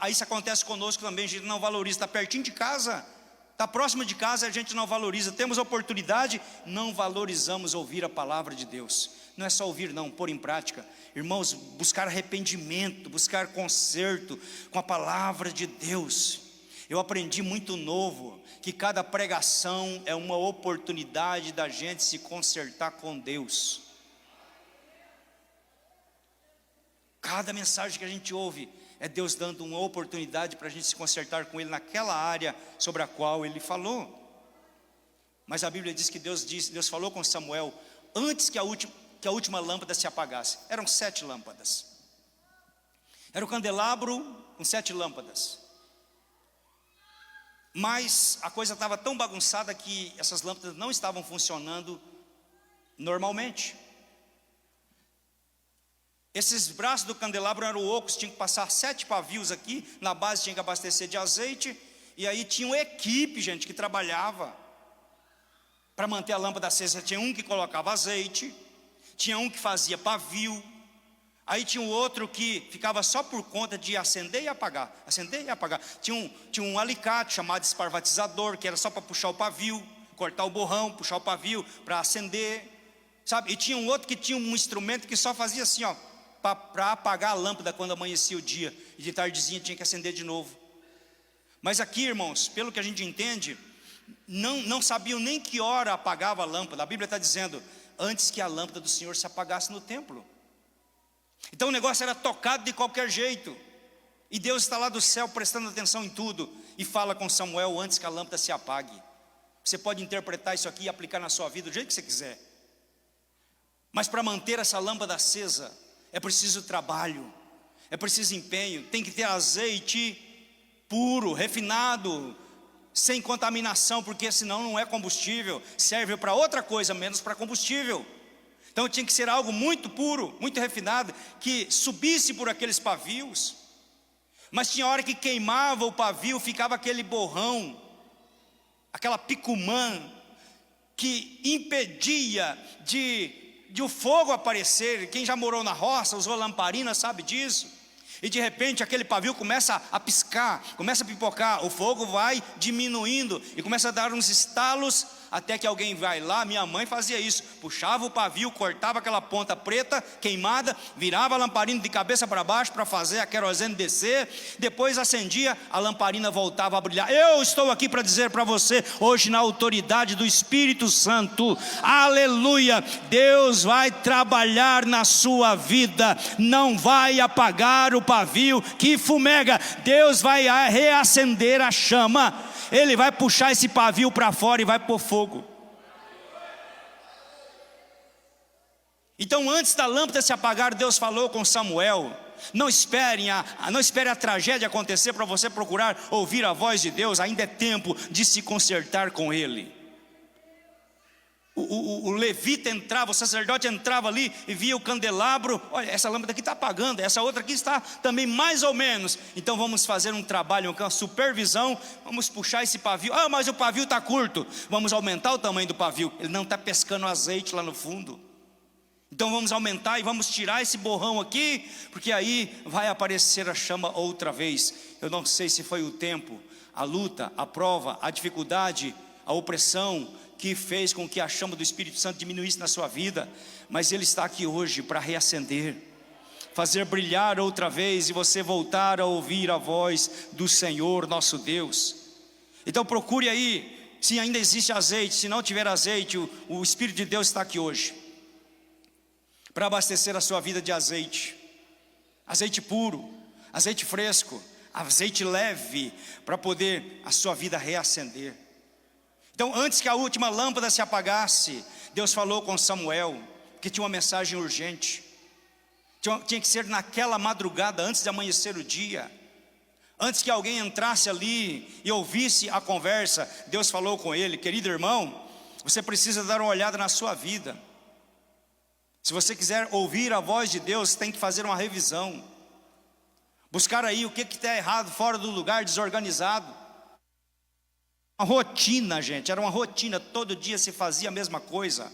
isso acontece conosco também. A gente não valoriza, está pertinho de casa, está próximo de casa, a gente não valoriza. Temos oportunidade, não valorizamos ouvir a palavra de Deus. Não é só ouvir não, pôr em prática. Irmãos, buscar arrependimento, buscar conserto com a palavra de Deus. Eu aprendi muito novo, que cada pregação é uma oportunidade da gente se consertar com Deus. Cada mensagem que a gente ouve é Deus dando uma oportunidade para a gente se consertar com Ele naquela área sobre a qual Ele falou. Mas a Bíblia diz que Deus falou com Samuel antes que a última lâmpada se apagasse. Eram 7 lâmpadas. Era o candelabro com 7 lâmpadas. Mas a coisa estava tão bagunçada que essas lâmpadas não estavam funcionando normalmente. Esses braços do candelabro eram ocos, tinha que passar 7 pavios aqui, na base tinha que abastecer de azeite, e aí tinha uma equipe, gente, que trabalhava para manter a lâmpada acesa. Tinha um que colocava azeite, tinha um que fazia pavio, aí tinha um outro que ficava só por conta de acender e apagar, acender e apagar. Tinha um alicate chamado esparvatizador, que era só para puxar o pavio, cortar o borrão, puxar o pavio para acender, sabe? E tinha um outro que tinha um instrumento que só fazia assim, ó, para apagar a lâmpada quando amanhecia o dia, e de tardezinha tinha que acender de novo. Mas aqui, irmãos, pelo que a gente entende, não sabiam nem que hora apagava a lâmpada. A Bíblia está dizendo: antes que a lâmpada do Senhor se apagasse no templo. Então o negócio era tocado de qualquer jeito, e Deus está lá do céu prestando atenção em tudo, e fala com Samuel antes que a lâmpada se apague. Você pode interpretar isso aqui e aplicar na sua vida do jeito que você quiser, mas para manter essa lâmpada acesa é preciso trabalho, é preciso empenho. Tem que ter azeite puro, refinado, sem contaminação, porque senão não é combustível, serve para outra coisa, menos para combustível. Então tinha que ser algo muito puro, muito refinado, que subisse por aqueles pavios. Mas tinha hora que queimava o pavio, ficava aquele borrão, aquela picumã, que impedia de o fogo aparecer. Quem já morou na roça, usou lamparina, sabe disso. E de repente aquele pavio começa a piscar, começa a pipocar, o fogo vai diminuindo e começa a dar uns estalos, até que alguém vai lá. Minha mãe fazia isso, puxava o pavio, cortava aquela ponta preta, queimada, virava a lamparina de cabeça para baixo para fazer a querosene descer, depois acendia, a lamparina voltava a brilhar. Eu estou aqui para dizer para você, hoje, na autoridade do Espírito Santo, aleluia, Deus vai trabalhar na sua vida, não vai apagar o pavio que fumega, Deus vai reacender a chama. Ele vai puxar esse pavio para fora e vai pôr fogo. Então antes da lâmpada se apagar, Deus falou com Samuel: não espere a tragédia acontecer para você procurar ouvir a voz de Deus. Ainda é tempo de se consertar com Ele. O levita entrava, o sacerdote entrava ali e via o candelabro. Olha, essa lâmpada aqui está apagando, essa outra aqui está também mais ou menos. Então vamos fazer um trabalho, uma supervisão. Vamos puxar esse pavio. Mas o pavio está curto. Vamos aumentar o tamanho do pavio. Ele não está pescando azeite lá no fundo. Então vamos aumentar e vamos tirar esse borrão aqui, porque aí vai aparecer a chama outra vez. Eu não sei se foi o tempo, a luta, a prova, a dificuldade, a opressão que fez com que a chama do Espírito Santo diminuísse na sua vida, mas Ele está aqui hoje para reacender, fazer brilhar outra vez e você voltar a ouvir a voz do Senhor nosso Deus. Então procure aí, se ainda existe azeite. Se não tiver azeite, o Espírito de Deus está aqui hoje para abastecer a sua vida de azeite, azeite puro, azeite fresco, azeite leve, para poder a sua vida reacender. Então, antes que a última lâmpada se apagasse, Deus falou com Samuel, que tinha uma mensagem urgente. Tinha que ser naquela madrugada, antes de amanhecer o dia. Antes que alguém entrasse ali e ouvisse a conversa, Deus falou com ele: querido irmão, você precisa dar uma olhada na sua vida. Se você quiser ouvir a voz de Deus, tem que fazer uma revisão. Buscar aí o que está errado, fora do lugar, desorganizado. Uma rotina, gente, era uma rotina. Todo dia se fazia a mesma coisa.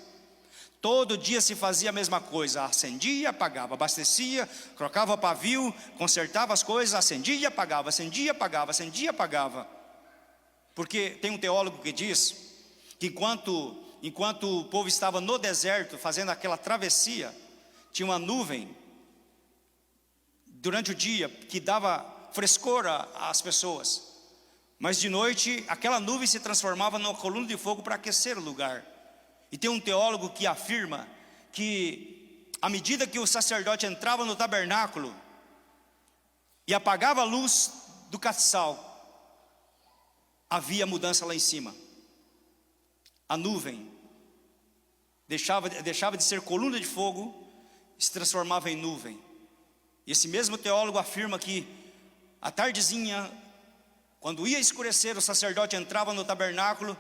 Todo dia se fazia a mesma coisa. Acendia, apagava, abastecia, trocava pavio, consertava as coisas, acendia, apagava, acendia, apagava, acendia, apagava. Porque tem um teólogo que diz que enquanto o povo estava no deserto, fazendo aquela travessia, tinha uma nuvem durante o dia que dava frescor às pessoas, mas de noite aquela nuvem se transformava numa coluna de fogo para aquecer o lugar. E tem um teólogo que afirma que à medida que o sacerdote entrava no tabernáculo e apagava a luz do castiçal, havia mudança lá em cima. A nuvem deixava de ser coluna de fogo e se transformava em nuvem. E esse mesmo teólogo afirma que à tardezinha, quando ia escurecer, o sacerdote entrava no tabernáculo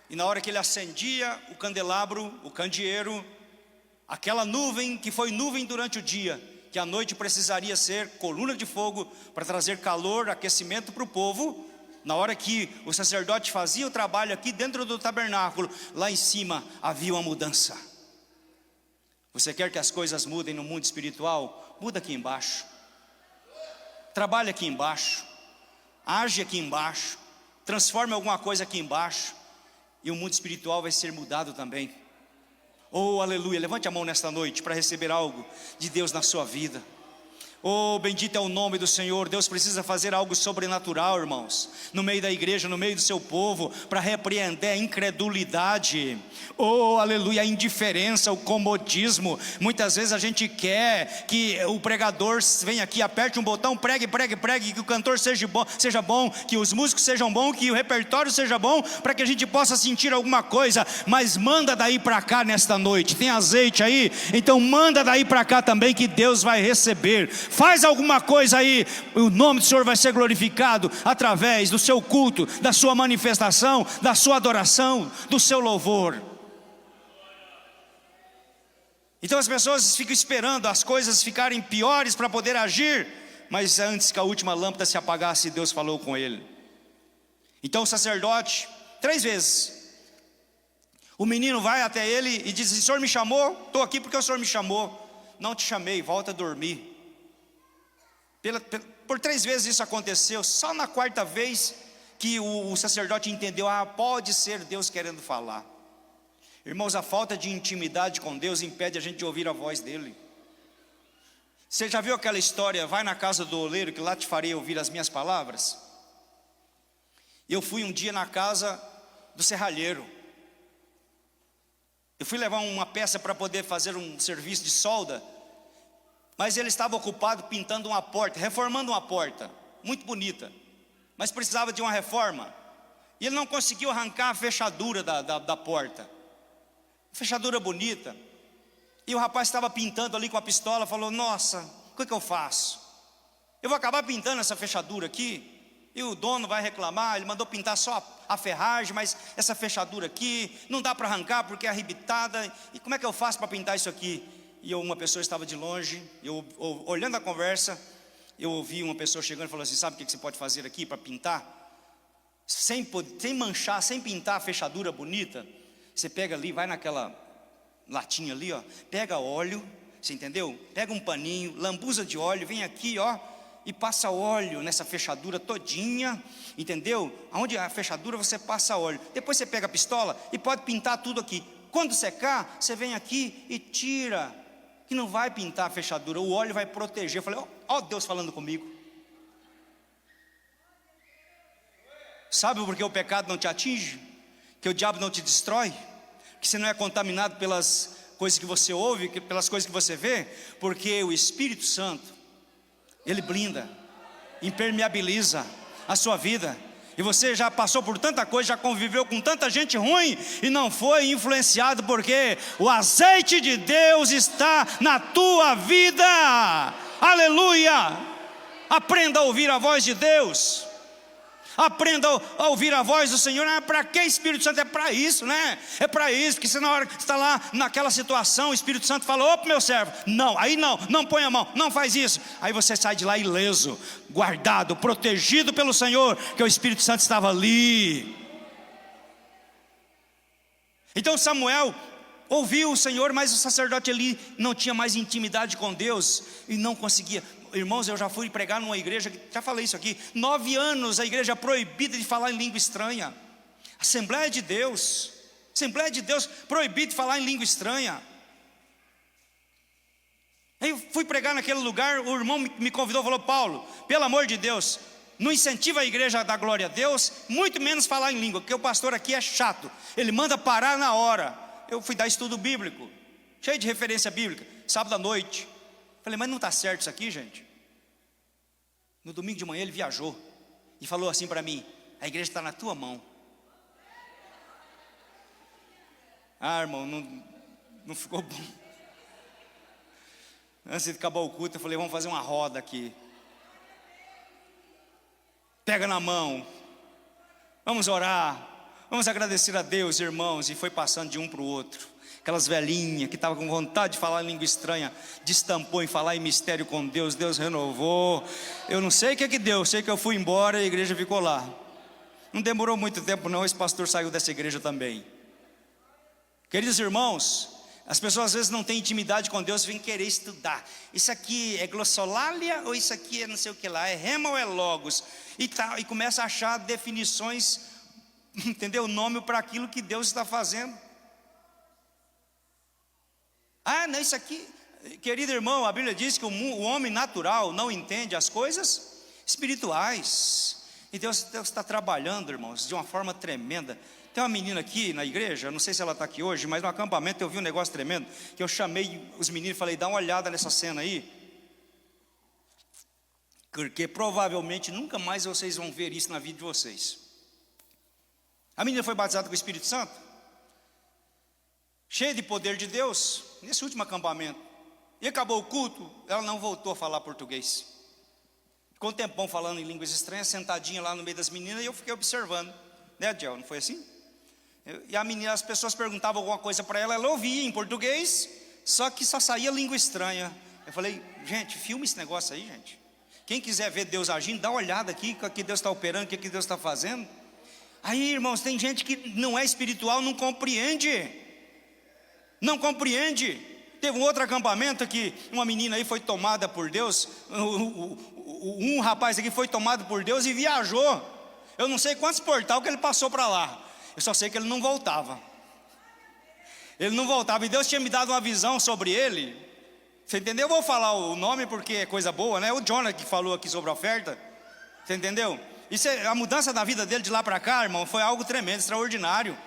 e na hora que ele acendia o candelabro, o candeeiro, aquela nuvem que foi nuvem durante o dia, que à noite precisaria ser coluna de fogo para trazer calor, aquecimento para o povo. Na hora que o sacerdote fazia o trabalho aqui dentro do tabernáculo, lá em cima havia uma mudança. Você quer que as coisas mudem no mundo espiritual? Muda aqui embaixo. Trabalha aqui embaixo. Age aqui embaixo. Transforme alguma coisa aqui embaixo. E o mundo espiritual vai ser mudado também. Oh, aleluia. Levante a mão nesta noite para receber algo de Deus na sua vida. Oh, bendito é o nome do Senhor. Deus precisa fazer algo sobrenatural, irmãos, no meio da igreja, no meio do seu povo, para repreender a incredulidade. Oh, aleluia, a indiferença, o comodismo. Muitas vezes a gente quer que o pregador venha aqui, aperte um botão, pregue, que o cantor seja bom, que os músicos sejam bons, que o repertório seja bom, para que a gente possa sentir alguma coisa. Mas manda daí para cá nesta noite. Tem azeite aí? Então manda daí para cá também, que Deus vai receber. Faz alguma coisa aí, o nome do Senhor vai ser glorificado através do seu culto, da sua manifestação, da sua adoração, do seu louvor. Então as pessoas ficam esperando as coisas ficarem piores para poder agir, mas antes que a última lâmpada se apagasse, Deus falou com ele. Então o sacerdote, 3 vezes, o menino vai até ele e diz: o Senhor me chamou? Estou aqui porque o Senhor me chamou. Não te chamei, volta a dormir. Por 3 vezes isso aconteceu. Só na 4ª vez que o sacerdote entendeu: pode ser Deus querendo falar. Irmãos, a falta de intimidade com Deus impede a gente de ouvir a voz dele. Você já viu aquela história: vai na casa do oleiro, que lá te farei ouvir as minhas palavras? Eu fui um dia na casa do serralheiro. Eu fui levar uma peça para poder fazer um serviço de solda, mas ele estava ocupado pintando uma porta, reformando uma porta, muito bonita, mas precisava de uma reforma. E ele não conseguiu arrancar a fechadura da porta. Fechadura bonita. E o rapaz estava pintando ali com a pistola, falou: nossa, o que eu faço? Eu vou acabar pintando essa fechadura aqui, e o dono vai reclamar. Ele mandou pintar só a ferragem, mas essa fechadura aqui não dá para arrancar porque é arrebitada. E como é que eu faço para pintar isso aqui? E uma pessoa estava de longe, olhando a conversa, eu ouvi uma pessoa chegando e falou assim: sabe o que você pode fazer aqui para pintar? Sem manchar, sem pintar a fechadura bonita, você pega ali, vai naquela latinha ali, ó, pega óleo, você entendeu? Pega um paninho, lambuza de óleo, vem aqui, ó, e passa óleo nessa fechadura todinha, entendeu? Aonde a fechadura você passa óleo. Depois você pega a pistola e pode pintar tudo aqui. Quando secar, você vem aqui e tira, que não vai pintar a fechadura, o óleo vai proteger. Eu falei, ó Deus falando comigo. Sabe por que o pecado não te atinge? Que o diabo não te destrói? Que você não é contaminado pelas coisas que você ouve, pelas coisas que você vê? Porque o Espírito Santo, ele blinda, impermeabiliza a sua vida. E você já passou por tanta coisa, já conviveu com tanta gente ruim e não foi influenciado, porque o azeite de Deus está na tua vida. Aleluia! Aprenda a ouvir a voz de Deus. Aprenda a ouvir a voz do Senhor. Para que Espírito Santo? É para isso, né? É para isso, porque se na hora que você está lá naquela situação, o Espírito Santo fala, opa meu servo, não, aí não põe a mão, não faz isso. Aí você sai de lá ileso, guardado, protegido pelo Senhor, que o Espírito Santo estava ali. Então Samuel ouviu o Senhor, mas o sacerdote ali não tinha mais intimidade com Deus e não conseguia. Irmãos, eu já fui pregar numa igreja, já falei isso aqui, 9 anos a igreja proibida de falar em língua estranha. Assembleia de Deus proibida de falar em língua estranha. Aí eu fui pregar naquele lugar, o irmão me convidou, falou, Paulo, pelo amor de Deus, não incentiva a igreja a dar glória a Deus, muito menos falar em língua, porque o pastor aqui é chato, ele manda parar na hora. Eu fui dar estudo bíblico, cheio de referência bíblica, sábado à noite. Falei, mas não está certo isso aqui, gente? No domingo de manhã ele viajou e falou assim para mim, a igreja está na tua mão. Ah, irmão, não ficou bom. Antes de acabar o culto, eu falei, vamos fazer uma roda aqui. Pega na mão, vamos orar, vamos agradecer a Deus, irmãos. E foi passando de um para o outro. Aquelas velhinhas que estavam com vontade de falar em língua estranha, destampou em falar em mistério com Deus. Deus renovou. Eu não sei o que deu, sei que eu fui embora e a igreja ficou lá. Não demorou muito tempo não, esse pastor saiu dessa igreja também. Queridos irmãos, as pessoas às vezes não têm intimidade com Deus, vêm querer estudar. Isso aqui é glossolalia ou isso aqui é não sei o que lá, é rema ou é logos? E começa a achar definições, entendeu? Nome para aquilo que Deus está fazendo. Ah, não, isso aqui, querido irmão, a Bíblia diz que o homem natural não entende as coisas espirituais. E Deus está trabalhando, irmãos, de uma forma tremenda. Tem uma menina aqui na igreja, não sei se ela está aqui hoje, mas no acampamento eu vi um negócio tremendo, que eu chamei os meninos e falei, dá uma olhada nessa cena aí, porque provavelmente nunca mais vocês vão ver isso na vida de vocês. A menina foi batizada com o Espírito Santo, cheia de poder de Deus, nesse último acampamento. E acabou o culto, ela não voltou a falar português. Ficou um tempão falando em línguas estranhas, sentadinha lá no meio das meninas, e eu fiquei observando. Né, Adel, não foi assim? E a menina, as pessoas perguntavam alguma coisa para ela, ela ouvia em português, só que só saía língua estranha. Eu falei, gente, filma esse negócio aí, gente. Quem quiser ver Deus agindo, dá uma olhada aqui, o que Deus está operando, o que Deus está fazendo. Aí, irmãos, tem gente que não é espiritual, não compreende. Não compreende. Teve um outro acampamento que uma menina aí foi tomada por Deus, um rapaz aqui foi tomado por Deus e viajou. Eu não sei quantos portais que ele passou para lá. Eu só sei que ele não voltava. Ele não voltava. E Deus tinha me dado uma visão sobre ele. Você entendeu? Eu vou falar o nome porque é coisa boa, né? O Jonathan que falou aqui sobre a oferta. Você entendeu? Isso a mudança da vida dele de lá para cá, irmão, foi algo tremendo, extraordinário.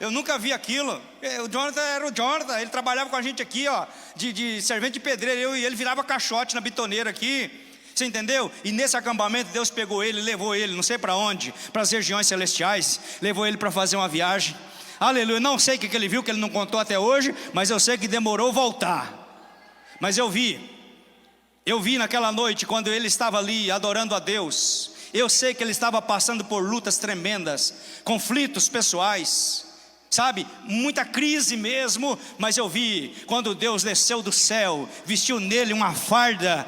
Eu nunca vi aquilo. O Jonathan era o Jonathan. Ele trabalhava com a gente aqui, ó, de servente de pedreiro. Eu e ele virava caixote na bitoneira aqui. Você entendeu? E nesse acampamento Deus pegou ele, levou ele, não sei para onde, para as regiões celestiais, levou ele para fazer uma viagem. Aleluia, não sei o que ele viu, que ele não contou até hoje, mas eu sei que demorou voltar. Mas eu vi naquela noite, quando ele estava ali adorando a Deus, eu sei que ele estava passando por lutas tremendas, conflitos pessoais, sabe, muita crise mesmo, mas eu vi, quando Deus desceu do céu, vestiu nele uma farda,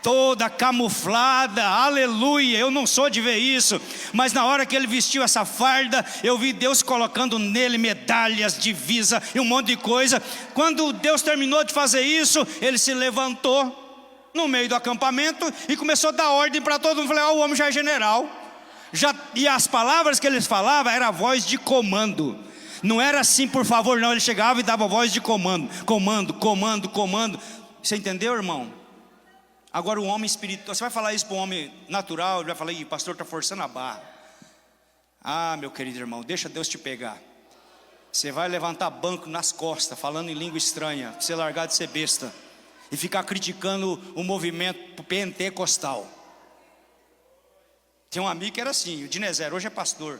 toda camuflada, aleluia. Eu não sou de ver isso, mas na hora que ele vestiu essa farda, eu vi Deus colocando nele medalhas, divisa e um monte de coisa. Quando Deus terminou de fazer isso, ele se levantou no meio do acampamento e começou a dar ordem para todo mundo. Falei, o homem já é general. E as palavras que eles falavam era voz de comando. Não era assim, por favor, não. Ele chegava e dava voz de comando. Comando, comando, comando. Você entendeu, irmão? Agora o homem espiritual, você vai falar isso para um homem natural, ele vai falar, o pastor está forçando a barra. Ah, meu querido irmão, deixa Deus te pegar. Você vai levantar banco nas costas, falando em língua estranha, pra você largar de ser besta e ficar criticando o movimento pentecostal. Tem um amigo que era assim, o Dinezero, hoje é pastor.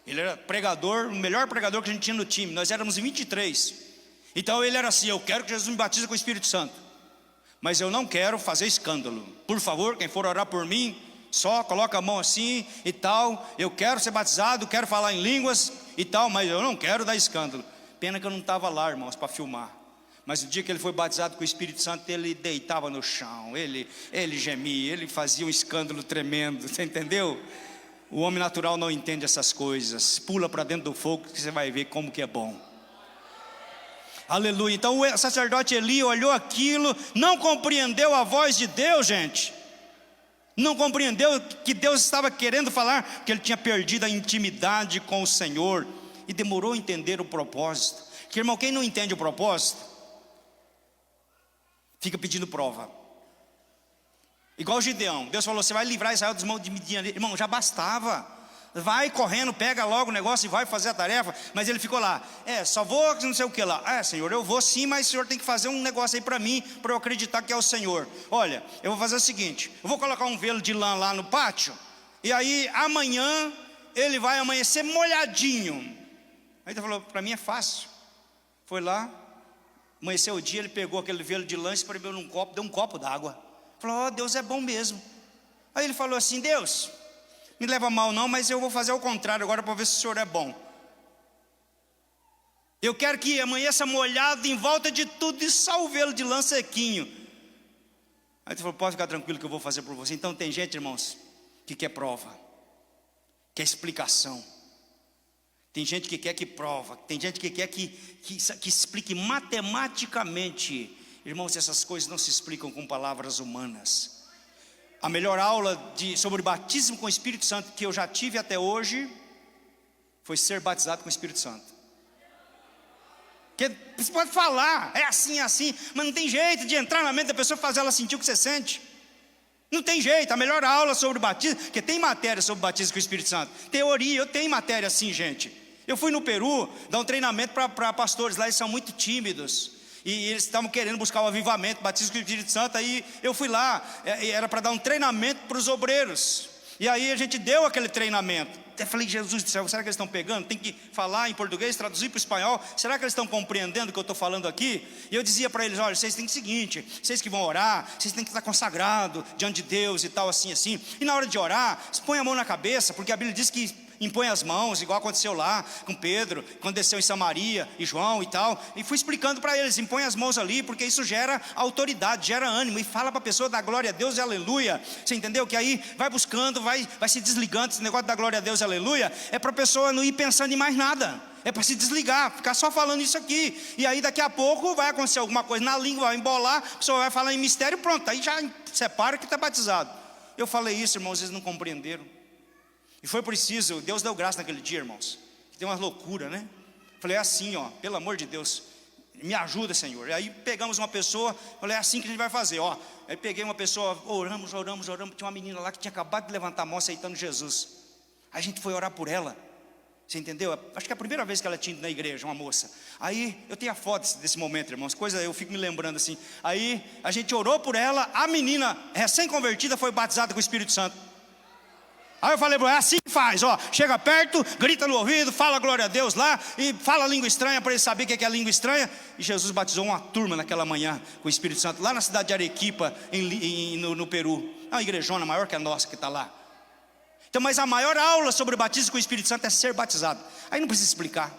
Ele era pregador, o melhor pregador que a gente tinha no time. Nós éramos 23. Então ele era assim, eu quero que Jesus me batize com o Espírito Santo, mas eu não quero fazer escândalo. Por favor, quem for orar por mim, só coloca a mão assim e tal. Eu quero ser batizado, quero falar em línguas e tal, mas eu não quero dar escândalo. Pena que eu não estava lá, irmãos, para filmar. Mas o dia que ele foi batizado com o Espírito Santo, ele deitava no chão, ele gemia, ele fazia um escândalo tremendo, você entendeu? O homem natural não entende essas coisas. Pula para dentro do fogo que você vai ver como que é bom. Aleluia. Então o sacerdote Eli olhou aquilo, não compreendeu a voz de Deus, gente. Não compreendeu que Deus estava querendo falar, que ele tinha perdido a intimidade com o Senhor, e demorou a entender o propósito. Porque, irmão, quem não entende o propósito fica pedindo prova. Igual Gideão, Deus falou, você vai livrar Israel dos mãos de Midian. Irmão, já bastava. Vai correndo, pega logo o negócio e vai fazer a tarefa. Mas ele ficou lá, só vou não sei o que lá. Senhor, eu vou sim, mas o Senhor tem que fazer um negócio aí para mim, para eu acreditar que é o Senhor. Olha, eu vou fazer o seguinte, eu vou colocar um velo de lã lá no pátio, e aí amanhã ele vai amanhecer molhadinho. Aí ele falou, para mim é fácil. Foi lá, amanheceu o dia, ele pegou aquele velo de lã, espremeu num copo, deu um copo d'água. Falou, Deus é bom mesmo. Aí ele falou assim, Deus, me leva mal não, mas eu vou fazer o contrário agora para ver se o Senhor é bom. Eu quero que amanheça molhado em volta de tudo e só o velo de lã sequinho. Aí ele falou, pode ficar tranquilo que eu vou fazer por você. Então tem gente, irmãos, que quer prova, quer explicação. Tem gente que quer que prova, tem gente que quer que explique matematicamente. Irmãos, essas coisas não se explicam com palavras humanas. A melhor aula sobre batismo com o Espírito Santo que eu já tive até hoje foi ser batizado com o Espírito Santo. Porque você pode falar, é assim, mas não tem jeito de entrar na mente da pessoa e fazer ela sentir o que você sente. Não tem jeito. A melhor aula sobre batismo, porque tem matéria sobre batismo com o Espírito Santo, teoria, eu tenho matéria assim, gente. Eu fui no Peru dar um treinamento para pastores lá, eles são muito tímidos. E eles estavam querendo buscar o avivamento, batismo com o Espírito Santo. Aí eu fui lá, era para dar um treinamento para os obreiros. E aí a gente deu aquele treinamento. Eu falei, Jesus do céu, será que eles estão pegando? Tem que falar em português, traduzir para o espanhol. Será que eles estão compreendendo o que eu estou falando aqui? E eu dizia para eles, olha, vocês têm que o seguinte, vocês que vão orar, vocês têm que estar consagrados diante de Deus e tal, assim. E na hora de orar, põe a mão na cabeça, porque a Bíblia diz que impõe as mãos, igual aconteceu lá com Pedro, quando desceu em Samaria, e João e tal. E fui explicando para eles, impõe as mãos ali, porque isso gera autoridade, gera ânimo. E fala para a pessoa da glória a Deus e aleluia. Você entendeu? Que aí vai buscando, vai se desligando. Esse negócio da glória a Deus e aleluia é para a pessoa não ir pensando em mais nada. É para se desligar, ficar só falando isso aqui. E aí daqui a pouco vai acontecer alguma coisa na língua, vai embolar, a pessoa vai falar em mistério, pronto, aí já separa que está batizado. Eu falei isso, irmãos, eles não compreenderam. E foi preciso, Deus deu graça naquele dia, irmãos. Tem uma loucura, né? Falei, é assim, ó, pelo amor de Deus, me ajuda, Senhor. E aí pegamos uma pessoa, falei, é assim que a gente vai fazer, ó. Aí peguei uma pessoa, oramos. Tinha uma menina lá que tinha acabado de levantar a mão aceitando Jesus. Aí a gente foi orar por ela. Você entendeu? Acho que é a primeira vez que ela tinha ido na igreja, uma moça. Aí eu tenho a foto desse momento, irmãos, coisa eu fico me lembrando assim. Aí a gente orou por ela, a menina recém-convertida foi batizada com o Espírito Santo. Aí eu falei, é assim que faz, ó, chega perto, grita no ouvido, fala glória a Deus lá, e fala língua estranha para ele saber o que é língua estranha. E Jesus batizou uma turma naquela manhã com o Espírito Santo, lá na cidade de Arequipa, no Peru. É uma igrejona maior que a nossa que está lá. Então, mas a maior aula sobre o batismo com o Espírito Santo é ser batizado. Aí não precisa explicar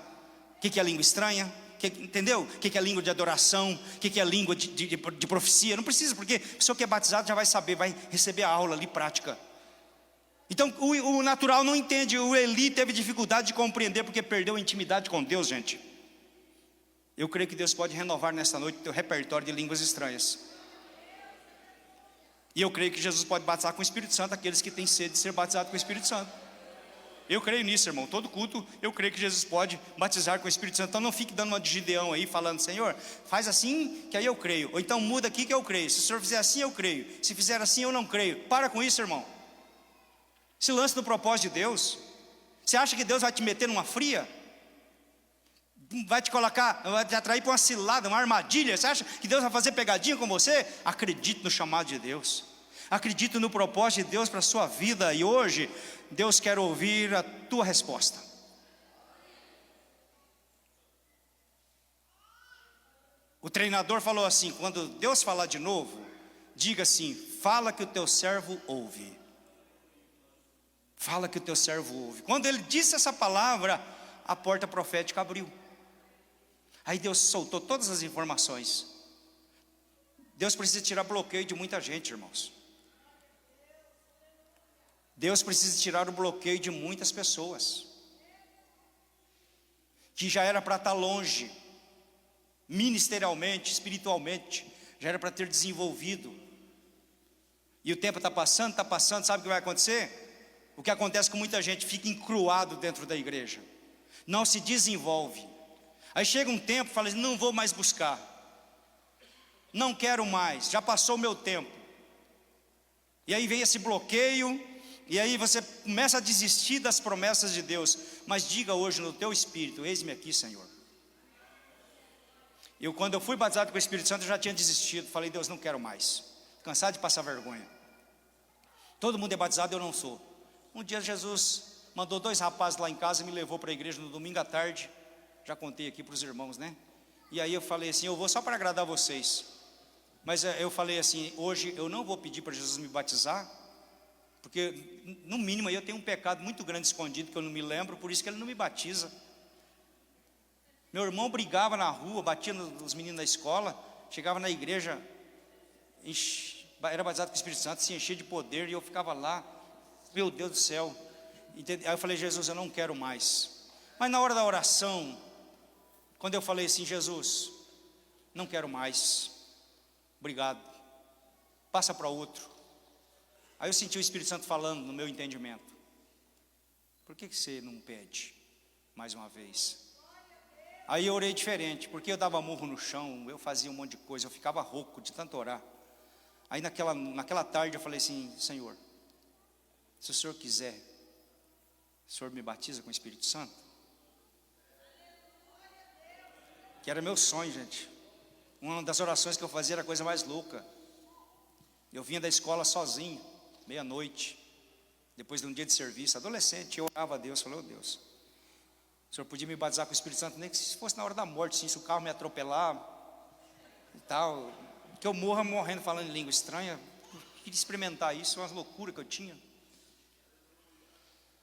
o que é língua estranha, entendeu? O que é língua de adoração, o que é língua de profecia. Não precisa, porque a pessoa que é batizado já vai saber, vai receber a aula ali prática. Então o natural não entende. O Eli teve dificuldade de compreender porque perdeu a intimidade com Deus, gente. Eu creio que Deus pode renovar nesta noite o teu repertório de línguas estranhas. E eu creio que Jesus pode batizar com o Espírito Santo aqueles que têm sede de ser batizados com o Espírito Santo. Eu creio nisso, irmão. Todo culto, eu creio que Jesus pode batizar com o Espírito Santo. Então não fique dando uma de Gideão aí, falando: Senhor, faz assim que aí eu creio. Ou então muda aqui que eu creio. Se o Senhor fizer assim, eu creio. Se fizer assim, eu não creio. Para com isso, irmão. Se lance no propósito de Deus. Você acha que Deus vai te meter numa fria? Vai te colocar, vai te atrair para uma cilada, uma armadilha? Você acha que Deus vai fazer pegadinha com você? Acredite no chamado de Deus. Acredite no propósito de Deus para a sua vida. E hoje Deus quer ouvir a tua resposta. O treinador falou assim: quando Deus falar de novo, diga assim: fala que o teu servo ouve. Fala que o teu servo ouve. Quando ele disse essa palavra, a porta profética abriu. Aí Deus soltou todas as informações. Deus precisa tirar bloqueio de muita gente, irmãos. Deus precisa tirar o bloqueio de muitas pessoas que já era para estar longe, ministerialmente, espiritualmente, já era para ter desenvolvido. E o tempo está passando, sabe o que vai acontecer? O que acontece com muita gente: fica encruado dentro da igreja, não se desenvolve. Aí chega um tempo, fala assim: não vou mais buscar, não quero mais, já passou o meu tempo. E aí vem esse bloqueio, e aí você começa a desistir das promessas de Deus. Mas diga hoje no teu espírito: eis-me aqui, Senhor. Quando eu fui batizado com o Espírito Santo, eu já tinha desistido. Falei: Deus, não quero mais, cansado de passar vergonha. Todo mundo é batizado, eu não sou. Um dia Jesus mandou 2 rapazes lá em casa e me levou para a igreja no domingo à tarde. Já contei aqui para os irmãos, né? E aí eu falei assim: eu vou só para agradar vocês. Mas eu falei assim: hoje eu não vou pedir para Jesus me batizar, porque no mínimo eu tenho um pecado muito grande escondido que eu não me lembro, por isso que ele não me batiza. Meu irmão brigava na rua, batia nos meninos da escola, chegava na igreja, era batizado com o Espírito Santo, se enchia de poder, e eu ficava lá, meu Deus do céu. Aí eu falei: Jesus, eu não quero mais. Mas na hora da oração, quando eu falei assim: Jesus, não quero mais, obrigado, passa para outro. Aí eu senti o Espírito Santo falando no meu entendimento: por que você não pede mais uma vez? Aí eu orei diferente, porque eu dava murro no chão, eu fazia um monte de coisa, eu ficava rouco de tanto orar. Aí naquela tarde eu falei assim: Senhor, se o Senhor quiser, o Senhor me batiza com o Espírito Santo? Que era meu sonho, gente. Uma das orações que eu fazia era a coisa mais louca. Eu vinha da escola sozinho, meia-noite, depois de um dia de serviço, adolescente, eu orava a Deus, falei: oh Deus, o Senhor podia me batizar com o Espírito Santo, nem que se fosse na hora da morte, sim, se o carro me atropelar e tal, que eu morra morrendo falando em língua estranha. Eu queria experimentar isso, umas loucuras que eu tinha.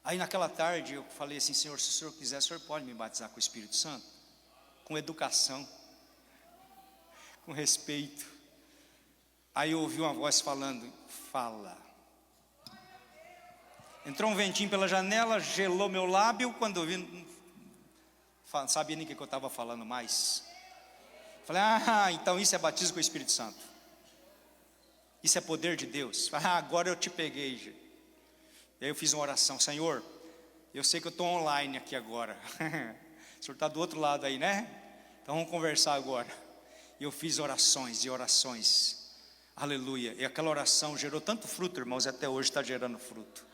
Aí naquela tarde eu falei assim: Senhor, se o Senhor quiser, o Senhor pode me batizar com o Espírito Santo? Com educação, com respeito. Aí eu ouvi uma voz falando: fala. Entrou um ventinho pela janela, gelou meu lábio. Quando eu vi, não sabia nem o que eu estava falando mais. Falei: então isso é batismo com o Espírito Santo, isso é poder de Deus. Agora eu te peguei, gente. E aí eu fiz uma oração: Senhor, eu sei que eu estou online aqui agora. O Senhor está do outro lado aí, né? Então vamos conversar agora. E eu fiz orações e orações, aleluia. E aquela oração gerou tanto fruto, irmãos, e até hoje está gerando fruto.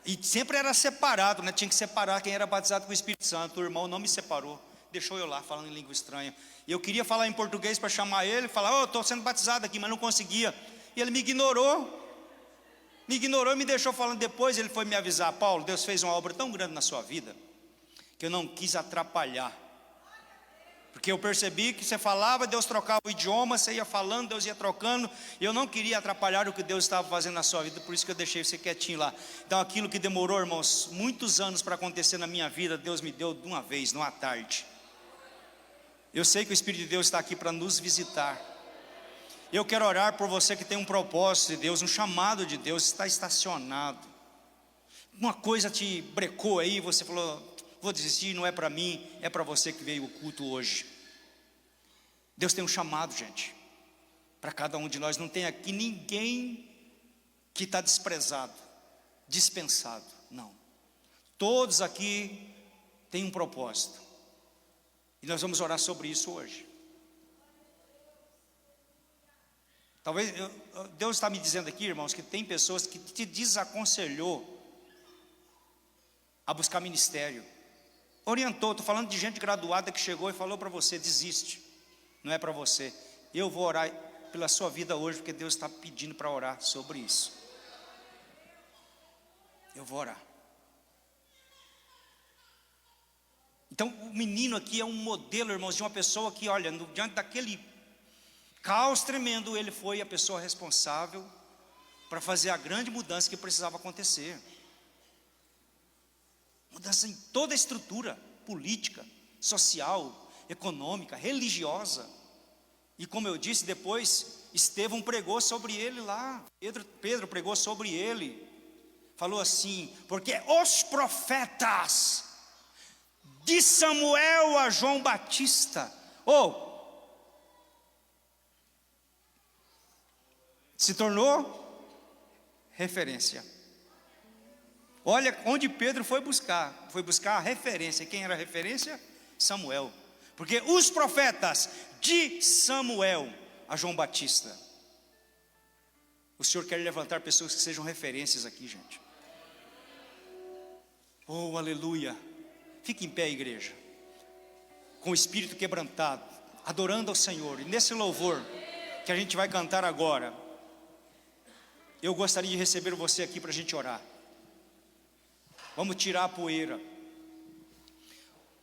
E sempre era separado, né? Tinha que separar quem era batizado com o Espírito Santo. O irmão não me separou, deixou eu lá falando em língua estranha. E eu queria falar em português para chamar ele, falar: estou sendo batizado aqui, mas não conseguia. E ele me ignorou e me deixou falando. Depois ele foi me avisar: Paulo, Deus fez uma obra tão grande na sua vida, que eu não quis atrapalhar. Porque eu percebi que você falava, Deus trocava o idioma, você ia falando, Deus ia trocando, e eu não queria atrapalhar o que Deus estava fazendo na sua vida, por isso que eu deixei você quietinho lá. Então aquilo que demorou, irmãos, muitos anos para acontecer na minha vida, Deus me deu de uma vez, numa tarde. Eu sei que o Espírito de Deus está aqui para nos visitar. Eu quero orar por você que tem um propósito de Deus, um chamado de Deus, está estacionado. Uma coisa te brecou aí, você falou: vou desistir, não é para mim, é para você que veio o culto hoje. Deus tem um chamado, gente. para cada um de nós. Não tem aqui ninguém que está desprezado, dispensado, não. Todos aqui têm um propósito, e nós vamos orar sobre isso hoje. Talvez, Deus está me dizendo aqui, irmãos, que tem pessoas que te desaconselhou a buscar ministério, orientou. Estou falando de gente graduada que chegou e falou para você: desiste, não é para você. Eu vou orar pela sua vida hoje, porque Deus está pedindo para orar sobre isso. Eu vou orar. Então o menino aqui é um modelo, irmãos, de uma pessoa que, olha, diante daquele caos tremendo, ele foi a pessoa responsável para fazer a grande mudança que precisava acontecer. Mudança em toda a estrutura política, social, econômica, religiosa. E como eu disse, depois Estevão pregou sobre ele lá, Pedro pregou sobre ele, falou assim: porque os profetas, de Samuel a João Batista, se tornou referência. Olha onde Pedro foi buscar a referência. Quem era a referência? Samuel. Porque os profetas, de Samuel a João Batista. O Senhor quer levantar pessoas que sejam referências aqui, gente. Oh, aleluia. Fique em pé, igreja, com o espírito quebrantado, adorando ao Senhor. E nesse louvor que a gente vai cantar agora, eu gostaria de receber você aqui para a gente orar. Vamos tirar a poeira,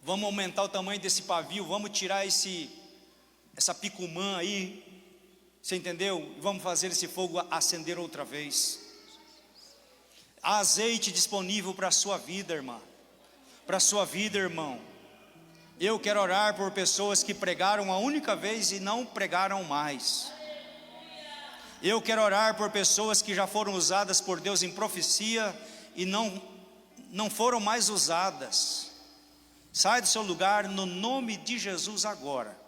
vamos aumentar o tamanho desse pavio, vamos tirar essa picumã aí, você entendeu? E vamos fazer esse fogo acender outra vez. Há azeite disponível para a sua vida, irmã, para a sua vida, irmão. Eu quero orar por pessoas que pregaram a única vez e não pregaram mais. Eu quero orar por pessoas que já foram usadas por Deus em profecia e não foram mais usadas. Sai do seu lugar no nome de Jesus agora.